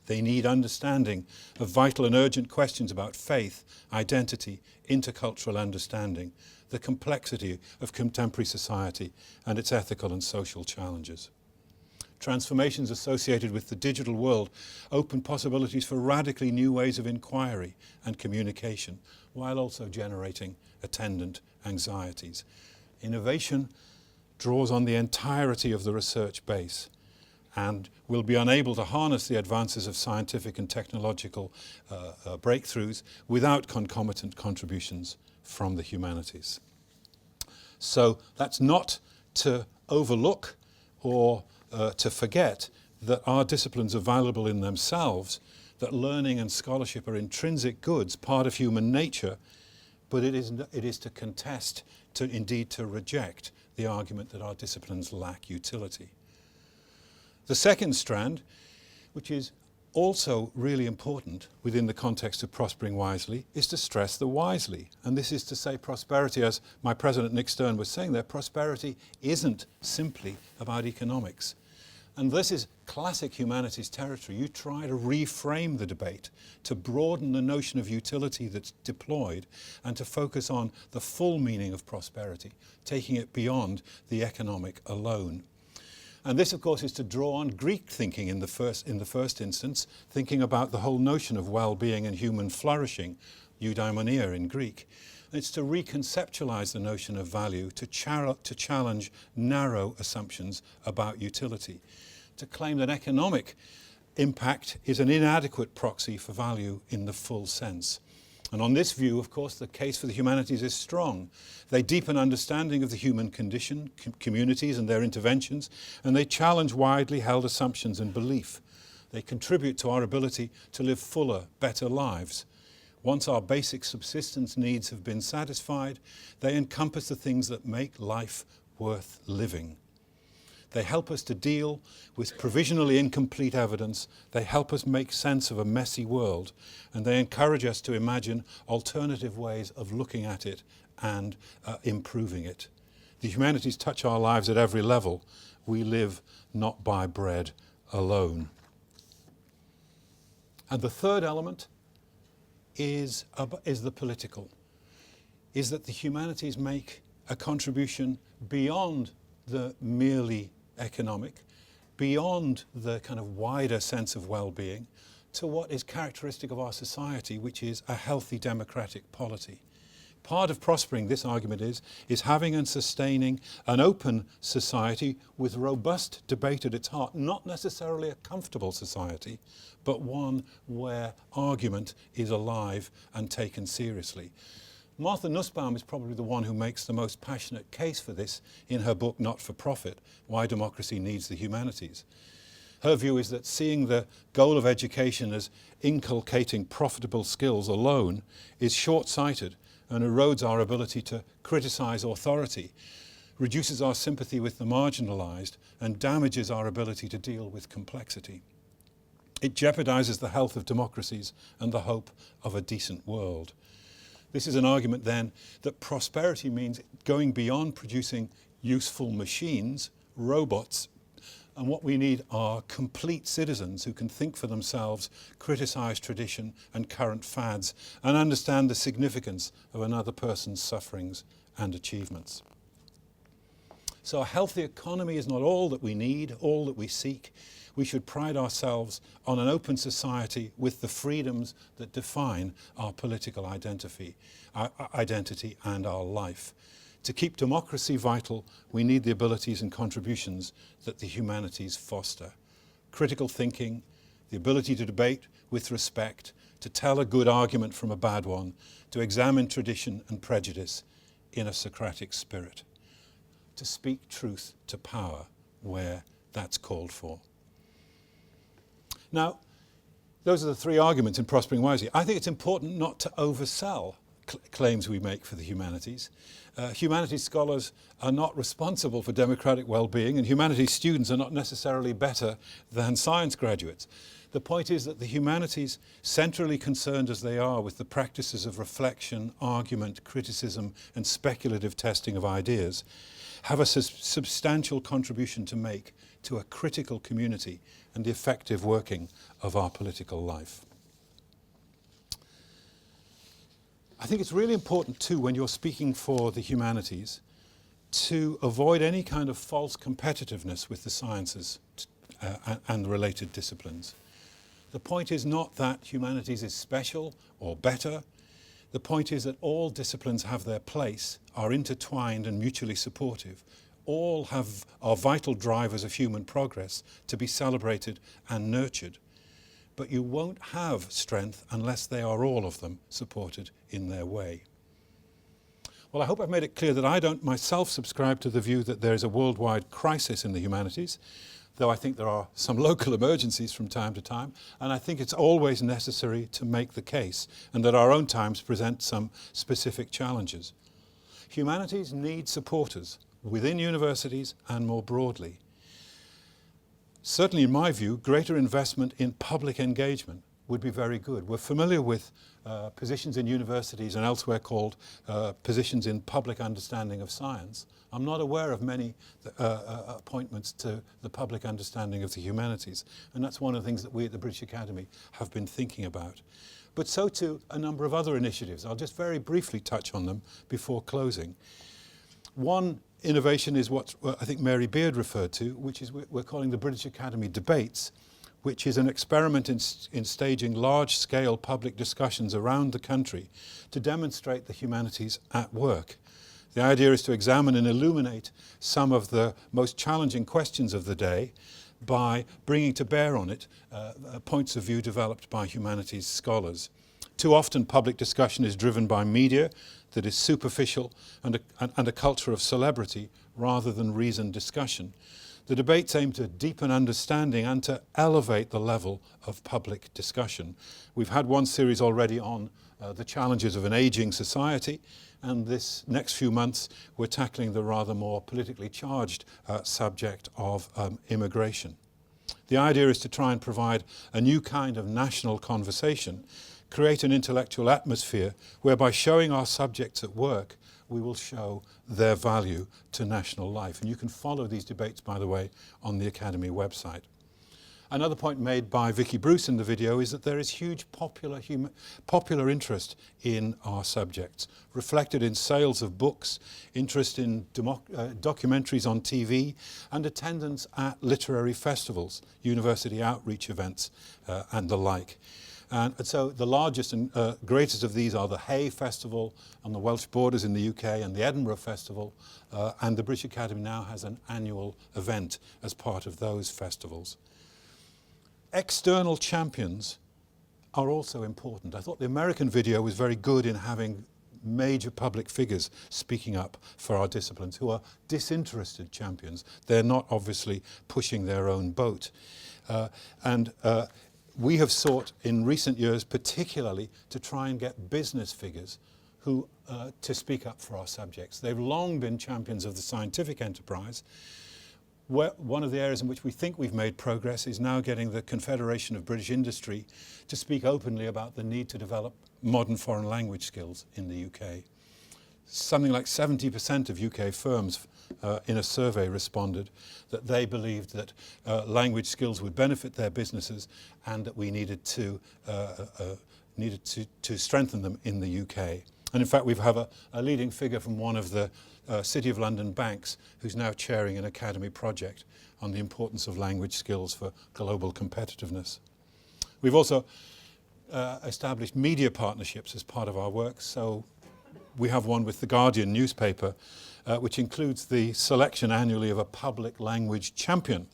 They need understanding of vital and urgent questions about faith, identity, intercultural understanding, the complexity of contemporary society and its ethical and social challenges. Transformations associated with the digital world open possibilities for radically new ways of inquiry and communication, while also generating attendant anxieties. Innovation draws on the entirety of the research base and will be unable to harness the advances of scientific and technological breakthroughs without concomitant contributions from the humanities. So that's not to overlook or to forget that our disciplines are valuable in themselves, that learning and scholarship are intrinsic goods, part of human nature, but it is to contest, indeed to reject the argument that our disciplines lack utility. The second strand, which is also really important within the context of prospering wisely, is to stress the wisely. And this is to say prosperity, as my President Nick Stern was saying there, prosperity isn't simply about economics. And this is classic humanities territory. You try to reframe the debate, to broaden the notion of utility that's deployed, and to focus on the full meaning of prosperity, taking it beyond the economic alone. And this, of course, is to draw on Greek thinking in the first instance, thinking about the whole notion of well-being and human flourishing, eudaimonia in Greek. And it's to reconceptualize the notion of value, to challenge narrow assumptions about utility, to claim that economic impact is an inadequate proxy for value in the full sense. And on this view, of course, the case for the humanities is strong. They deepen understanding of the human condition, communities and their interventions, and they challenge widely held assumptions and belief. They contribute to our ability to live fuller, better lives. Once our basic subsistence needs have been satisfied, they encompass the things that make life worth living. They help us to deal with provisionally incomplete evidence. They help us make sense of a messy world, and they encourage us to imagine alternative ways of looking at it and improving it. The humanities touch our lives at every level. We live not by bread alone. And the third element is the political, is that the humanities make a contribution beyond the merely economic, beyond the kind of wider sense of well-being, to what is characteristic of our society, which is a healthy democratic polity. Part of prospering, this argument is having and sustaining an open society with robust debate at its heart, not necessarily a comfortable society, but one where argument is alive and taken seriously. Martha Nussbaum is probably the one who makes the most passionate case for this in her book Not for Profit, Why Democracy Needs the Humanities. Her view is that seeing the goal of education as inculcating profitable skills alone is short-sighted and erodes our ability to criticize authority, reduces our sympathy with the marginalized, and damages our ability to deal with complexity. It jeopardizes the health of democracies and the hope of a decent world. This is an argument then that prosperity means going beyond producing useful machines, robots, and what we need are complete citizens who can think for themselves, criticize tradition and current fads, and understand the significance of another person's sufferings and achievements. So a healthy economy is not all that we need, all that we seek. We should pride ourselves on an open society with the freedoms that define our political identity and our life. To keep democracy vital, we need the abilities and contributions that the humanities foster. Critical thinking, the ability to debate with respect, to tell a good argument from a bad one, to examine tradition and prejudice in a Socratic spirit, to speak truth to power where that's called for. Now, those are the three arguments in Prospering Wisely. I think it's important not to oversell claims we make for the humanities. Humanities scholars are not responsible for democratic well-being, and humanities students are not necessarily better than science graduates. The point is that the humanities, centrally concerned as they are with the practices of reflection, argument, criticism, and speculative testing of ideas, have a substantial contribution to make to a critical community and the effective working of our political life. I think it's really important too, when you're speaking for the humanities, to avoid any kind of false competitiveness with the sciences and the related disciplines. The point is not that humanities is special or better. The point is that all disciplines have their place, are intertwined and mutually supportive. All are vital drivers of human progress to be celebrated and nurtured. But you won't have strength unless they are, all of them, supported in their way. Well, I hope I've made it clear that I don't myself subscribe to the view that there is a worldwide crisis in the humanities, though I think there are some local emergencies from time to time, and I think it's always necessary to make the case, and that our own times present some specific challenges. Humanities need supporters within universities and more broadly. Certainly, in my view, greater investment in public engagement would be very good. We're familiar with positions in universities and elsewhere called positions in public understanding of science. I'm not aware of many appointments to the public understanding of the humanities, and that's one of the things that we at the British Academy have been thinking about. But so too a number of other initiatives. I'll just very briefly touch on them before closing. One innovation is what I think Mary Beard referred to, which is we're calling the British Academy Debates, which is an experiment in staging large-scale public discussions around the country to demonstrate the humanities at work. The idea is to examine and illuminate some of the most challenging questions of the day by bringing to bear on it points of view developed by humanities scholars. Too often public discussion is driven by media that is superficial and a culture of celebrity rather than reasoned discussion. The debates aim to deepen understanding and to elevate the level of public discussion. We've had one series already on the challenges of an aging society, and this next few months we're tackling the rather more politically charged subject of immigration. The idea is to try and provide a new kind of national conversation, create an intellectual atmosphere whereby showing our subjects at work, we will show their value to national life. And you can follow these debates, by the way, on the Academy website. Another point made by Vicky Bruce in the video is that there is huge popular interest in our subjects, reflected in sales of books, interest in documentaries on TV, and attendance at literary festivals, university outreach events, and the like. And so the largest and greatest of these are the Hay Festival on the Welsh borders in the UK and the Edinburgh Festival, and the British Academy now has an annual event as part of those festivals. External champions are also important. I thought the American video was very good in having major public figures speaking up for our disciplines who are disinterested champions. They're not obviously pushing their own boat. We have sought in recent years particularly to try and get business figures who to speak up for our subjects. They've long been champions of the scientific enterprise. One of the areas in which we think we've made progress is now getting the Confederation of British Industry to speak openly about the need to develop modern foreign language skills in the UK. Something like 70% of UK firms in a survey responded that they believed that language skills would benefit their businesses and that we needed to strengthen them in the UK. And in fact, we have a leading figure from one of the City of London banks who's now chairing an academy project on the importance of language skills for global competitiveness. We've also established media partnerships as part of our work. So we have one with the Guardian newspaper, which includes the selection annually of a public language champion.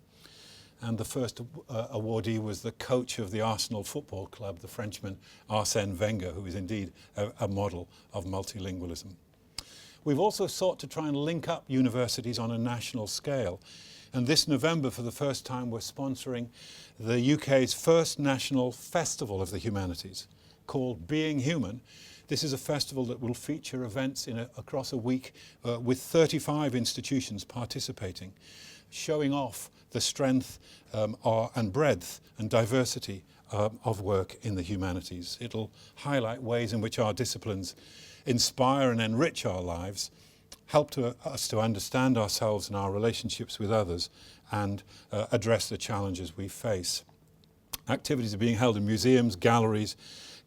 And the first awardee was the coach of the Arsenal Football Club, the Frenchman Arsène Wenger, who is indeed a model of multilingualism. We've also sought to try and link up universities on a national scale. And this November, for the first time, we're sponsoring the UK's first national festival of the humanities, called Being Human. This is a festival that will feature events across a week with 35 institutions participating, showing off the strength and breadth and diversity of work in the humanities. It'll highlight ways in which our disciplines inspire and enrich our lives, help us to understand ourselves and our relationships with others, and address the challenges we face. Activities are being held in museums, galleries,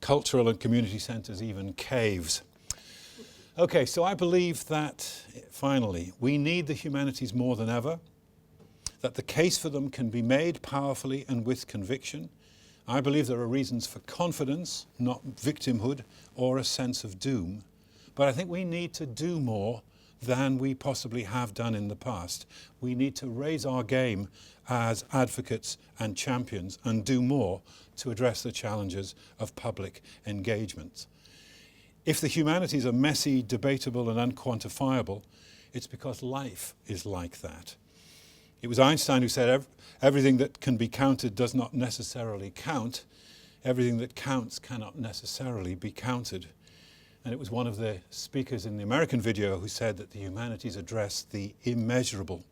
cultural and community centres, even caves. Okay, so I believe that, finally, we need the humanities more than ever, that the case for them can be made powerfully and with conviction. I believe there are reasons for confidence, not victimhood or a sense of doom. But I think we need to do more than we possibly have done in the past. We need to raise our game as advocates and champions and do more to address the challenges of public engagement. If the humanities are messy, debatable and unquantifiable, it's because life is like that. It was Einstein who said everything that can be counted does not necessarily count. Everything that counts cannot necessarily be counted. And it was one of the speakers in the American video who said that the humanities address the immeasurable.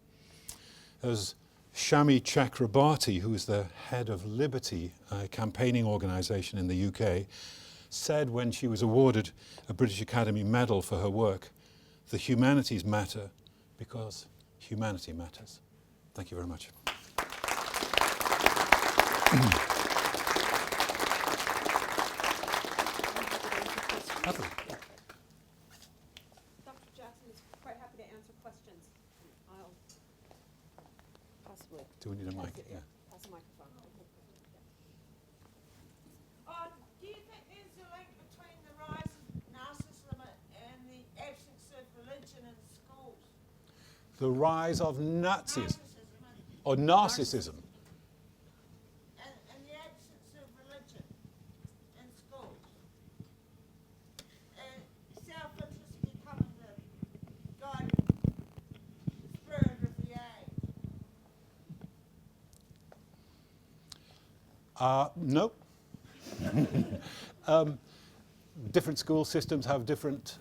There's Shami Chakrabarti, who is the head of Liberty, a campaigning organisation in the UK, said when she was awarded a British Academy medal for her work, the humanities matter because humanity matters. Thank you very much. Dr. Jackson is quite happy to answer questions. I'll pass the word. Do we need a mic? Yeah. Pass the microphone. Do you think there's a link between the rise of narcissism and the absence of religion in schools? The rise of Nazism or narcissism. And the absence of religion in schools. And self-interest becoming the guiding spirit of the age. No. Different school systems have different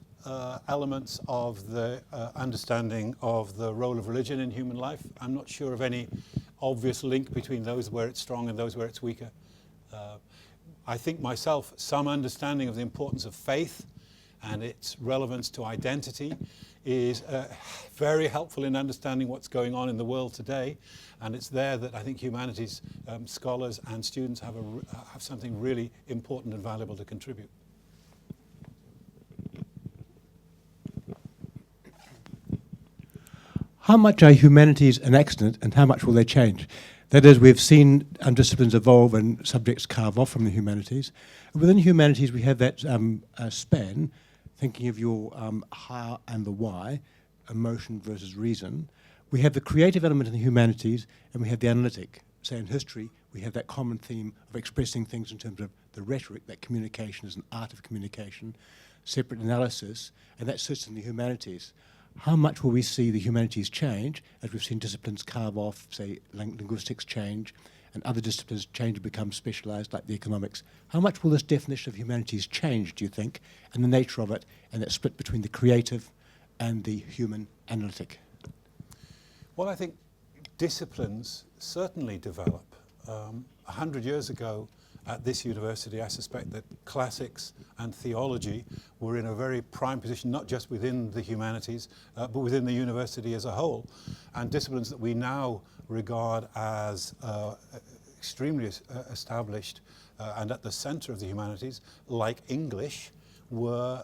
elements of the understanding of the role of religion in human life. I'm not sure of any obvious link between those where it's strong and those where it's weaker. I think myself some understanding of the importance of faith and its relevance to identity is very helpful in understanding what's going on in the world today, and it's there that I think humanities scholars and students have something really important and valuable to contribute. How much are humanities an accident and how much will they change? That is, we've seen disciplines evolve and subjects carve off from the humanities. Within humanities, we have that span, thinking of your how and the why, emotion versus reason. We have the creative element in the humanities, and we have the analytic. Say in history, we have that common theme of expressing things in terms of the rhetoric, that communication is an art of communication, separate analysis, and that sits in the humanities. How much will we see the humanities change as we've seen disciplines carve off, say linguistics change, and other disciplines change and become specialised like the economics? How much will this definition of humanities change, do you think, and the nature of it, and that split between the creative and the human analytic? Well, I think disciplines certainly develop. 100 years ago at this university, I suspect that classics and theology were in a very prime position, not just within the humanities, but within the university as a whole. And disciplines that we now regard as extremely established and at the centre of the humanities, like English, were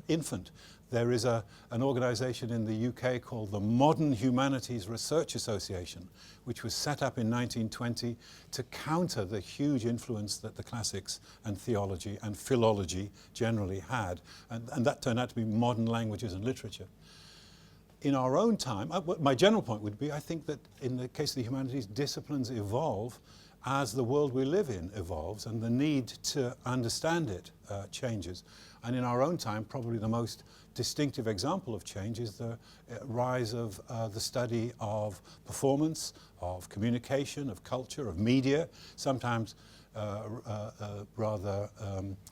infant. There is an organisation in the UK called the Modern Humanities Research Association, which was set up in 1920 to counter the huge influence that the classics and theology and philology generally had. And that turned out to be modern languages and literature. In our own time, my general point would be, I think that in the case of the humanities, disciplines evolve as the world we live in evolves and the need to understand it changes. And in our own time, probably the most distinctive example of change is the rise of the study of performance, of communication, of culture, of media, sometimes rather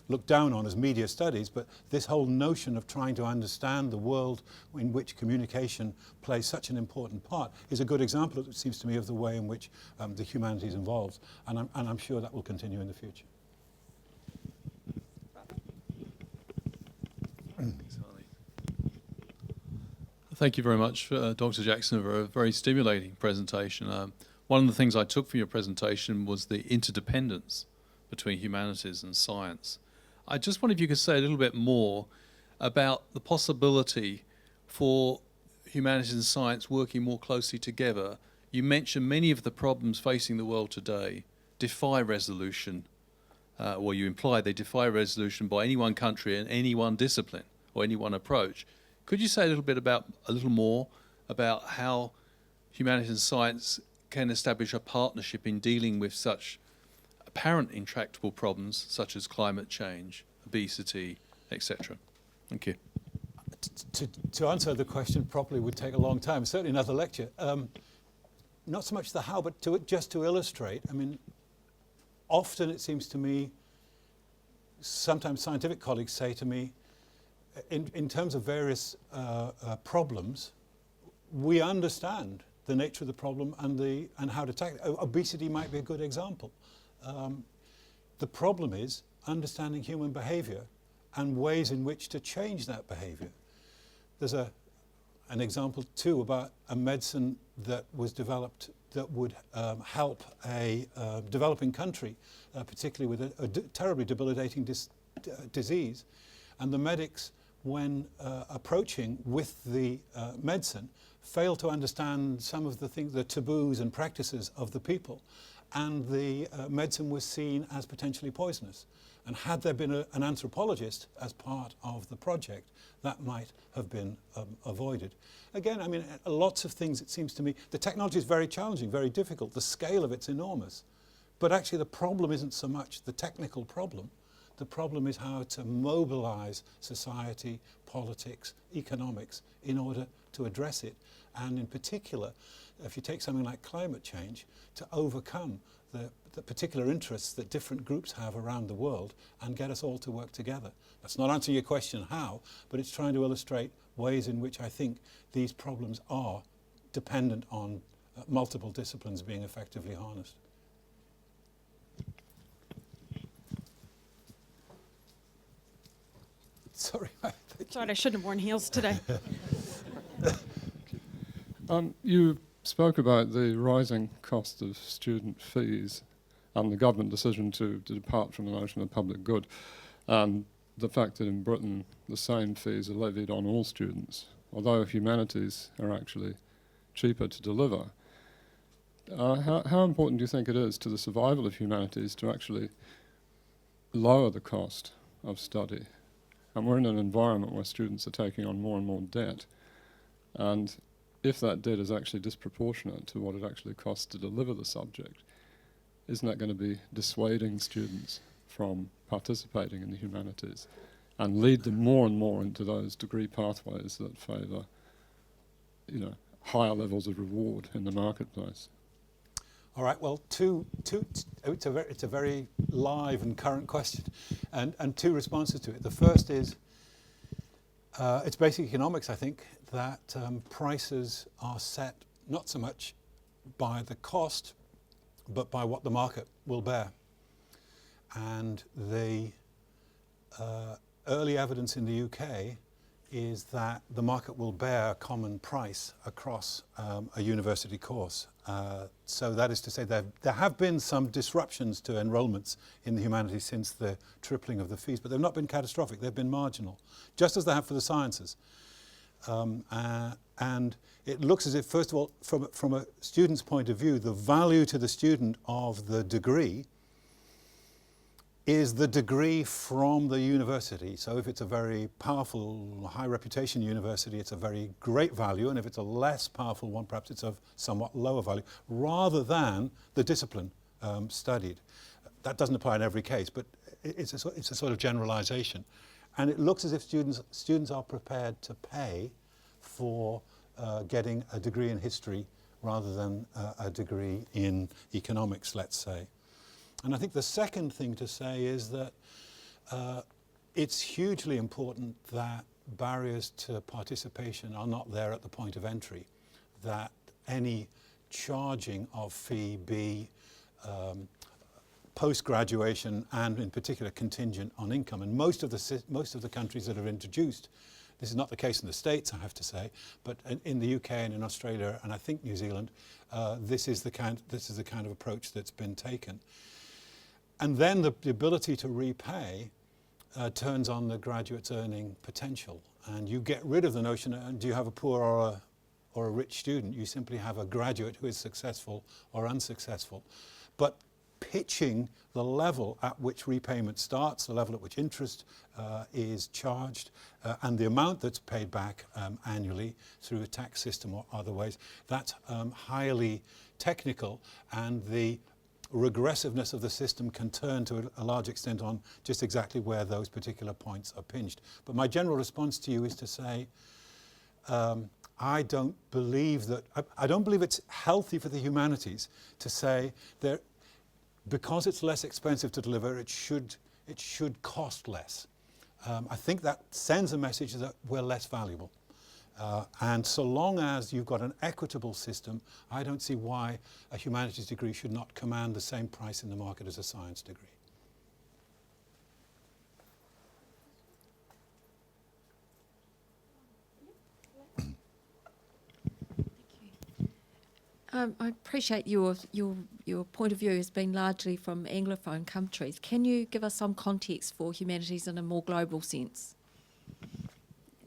looked down on as media studies, but this whole notion of trying to understand the world in which communication plays such an important part is a good example, it seems to me, of the way in which the humanities evolves, and I'm sure that will continue in the future. Thank you very much, Dr. Jackson, for a very stimulating presentation. One of the things I took from your presentation was the interdependence between humanities and science. I just wonder if you could say a little bit more about the possibility for humanities and science working more closely together. You mentioned many of the problems facing the world today defy resolution, or you imply they defy resolution by any one country and any one discipline or any one approach. Could you say a little more about how humanities and science can establish a partnership in dealing with such apparent intractable problems such as climate change, obesity, etc.? Thank you. To answer the question properly would take a long time, certainly another lecture. Not so much the how, but just to illustrate, I mean, often it seems to me, sometimes scientific colleagues say to me, in terms of various problems, we understand the nature of the problem and how to tackle it. Obesity might be a good example. The problem is understanding human behaviour and ways in which to change that behaviour. There's an example too about a medicine that was developed that would help a developing country, particularly with a terribly debilitating disease, and the medics when approaching with the medicine, fail to understand some of the things, the taboos and practices of the people, and the medicine was seen as potentially poisonous. And had there been an anthropologist as part of the project, that might have been avoided. Again, I mean, lots of things, it seems to me, the technology is very challenging, very difficult, the scale of it's enormous. But actually the problem isn't so much the technical problem. The problem is how to mobilize society, politics, economics in order to address it. And in particular, if you take something like climate change, to overcome the particular interests that different groups have around the world and get us all to work together. That's not answering your question how, but it's trying to illustrate ways in which I think these problems are dependent on multiple disciplines being effectively harnessed. Sorry. Sorry, I shouldn't have worn heels today. You spoke about the rising cost of student fees and the government decision to depart from the notion of public good, and the fact that in Britain the same fees are levied on all students, although humanities are actually cheaper to deliver. How important do you think it is to the survival of humanities to actually lower the cost of study? And we're in an environment where students are taking on more and more debt, and if that debt is actually disproportionate to what it actually costs to deliver the subject, isn't that going to be dissuading students from participating in the humanities and lead them more and more into those degree pathways that favour, higher levels of reward in the marketplace? All right, well, it's a very live and current question, and two responses to it. The first is, it's basic economics, I think, that prices are set not so much by the cost, but by what the market will bear. And the early evidence in the UK is that the market will bear a common price across a university course. So that is to say there have been some disruptions to enrolments in the humanities since the tripling of the fees, but they've not been catastrophic, they've been marginal, just as they have for the sciences. And it looks as if, first of all, from a student's point of view, the value to the student of the degree is the degree from the university. So if it's a very powerful, high reputation university, it's a very great value, and if it's a less powerful one, perhaps it's of somewhat lower value, rather than the discipline studied. That doesn't apply in every case, but it's a sort of generalization. And it looks as if students are prepared to pay for getting a degree in history rather than a degree in economics, let's say. And I think the second thing to say is that it's hugely important that barriers to participation are not there at the point of entry, that any charging of fee be post-graduation and in particular contingent on income. And most of the countries that are introduced, this is not the case in the States, I have to say, but in the UK and in Australia and I think New Zealand, this is the kind of approach that's been taken. And then the ability to repay turns on the graduate's earning potential. And you get rid of the notion, do you have a poor or a rich student? You simply have a graduate who is successful or unsuccessful. But pitching the level at which repayment starts, the level at which interest is charged, and the amount that's paid back annually through a tax system or other ways, that's highly technical, and the regressiveness of the system can turn to a large extent on just exactly where those particular points are pinched. But my general response to you is to say, I don't believe it's healthy for the humanities to say that because it's less expensive to deliver, it should cost less. I think that sends a message that we're less valuable. And so long as you've got an equitable system, I don't see why a humanities degree should not command the same price in the market as a science degree. I appreciate your point of view has been largely from Anglophone countries. Can you give us some context for humanities in a more global sense?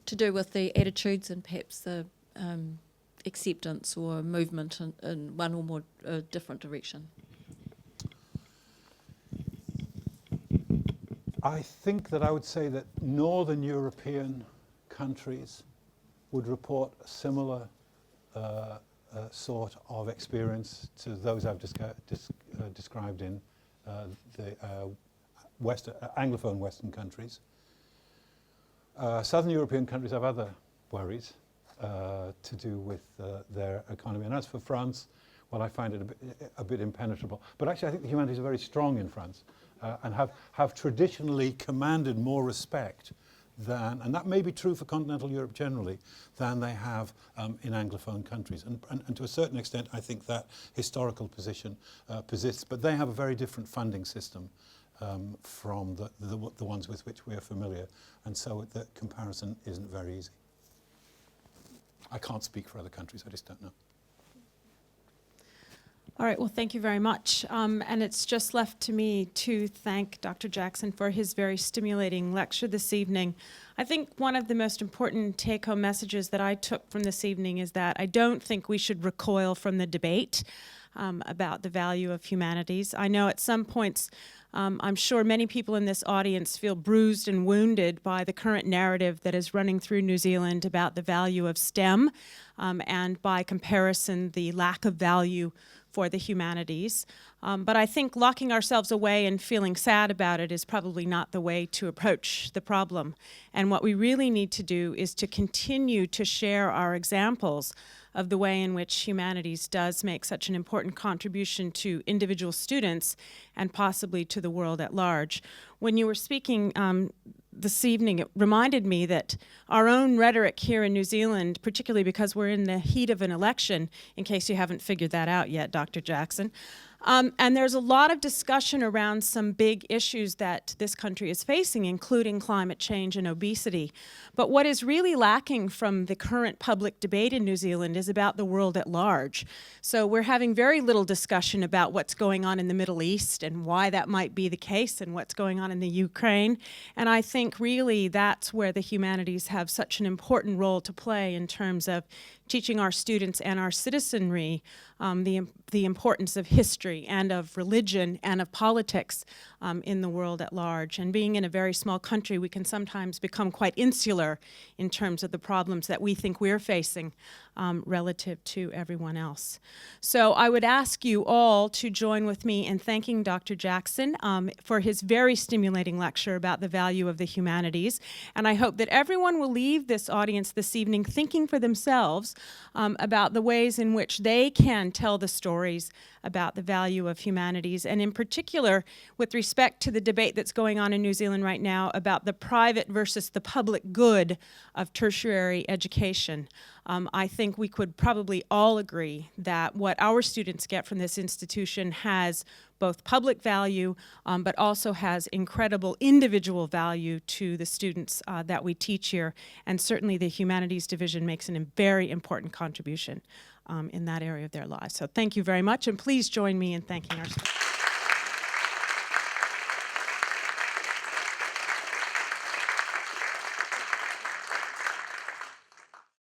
to do with the attitudes and perhaps the acceptance or movement in one or more different direction? I think that I would say that Northern European countries would report a similar sort of experience to those I've described in the Anglophone Western countries. Southern European countries have other worries to do with their economy. And as for France, well, I find it a bit impenetrable. But actually, I think the humanities are very strong in France and have traditionally commanded more respect than, and that may be true for continental Europe generally, than they have in Anglophone countries. And to a certain extent, I think that historical position persists. But they have a very different funding system from the ones with which we are familiar. And so the comparison isn't very easy. I can't speak for other countries, I just don't know. All right, well, thank you very much. And it's just left to me to thank Dr. Jackson for his very stimulating lecture this evening. I think one of the most important take-home messages that I took from this evening is that I don't think we should recoil from the debate about the value of humanities. I know at some points, I'm sure many people in this audience feel bruised and wounded by the current narrative that is running through New Zealand about the value of STEM and by comparison, the lack of value for the humanities. But I think locking ourselves away and feeling sad about it is probably not the way to approach the problem. And what we really need to do is to continue to share our examples of the way in which humanities does make such an important contribution to individual students and possibly to the world at large. When you were speaking this evening, it reminded me that our own rhetoric here in New Zealand, particularly because we're in the heat of an election, in case you haven't figured that out yet, Dr. Jackson, and there's a lot of discussion around some big issues that this country is facing, including climate change and obesity. But what is really lacking from the current public debate in New Zealand is about the world at large. So we're having very little discussion about what's going on in the Middle East and why that might be the case and what's going on in the Ukraine. And I think really that's where the humanities have such an important role to play in terms of teaching our students and our citizenry the importance of history and of religion and of politics in the world at large. And being in a very small country, we can sometimes become quite insular in terms of the problems that we think we're facing relative to everyone else. So I would ask you all to join with me in thanking Dr. Jackson for his very stimulating lecture about the value of the humanities. And I hope that everyone will leave this audience this evening thinking for themselves about the ways in which they can tell the stories about the value of humanities, and in particular with respect to the debate that's going on in New Zealand right now about the private versus the public good of tertiary education. I think we could probably all agree that what our students get from this institution has both public value, but also has incredible individual value to the students that we teach here. And certainly the Humanities Division makes a very important contribution in that area of their lives. So thank you very much, and please join me in thanking our students.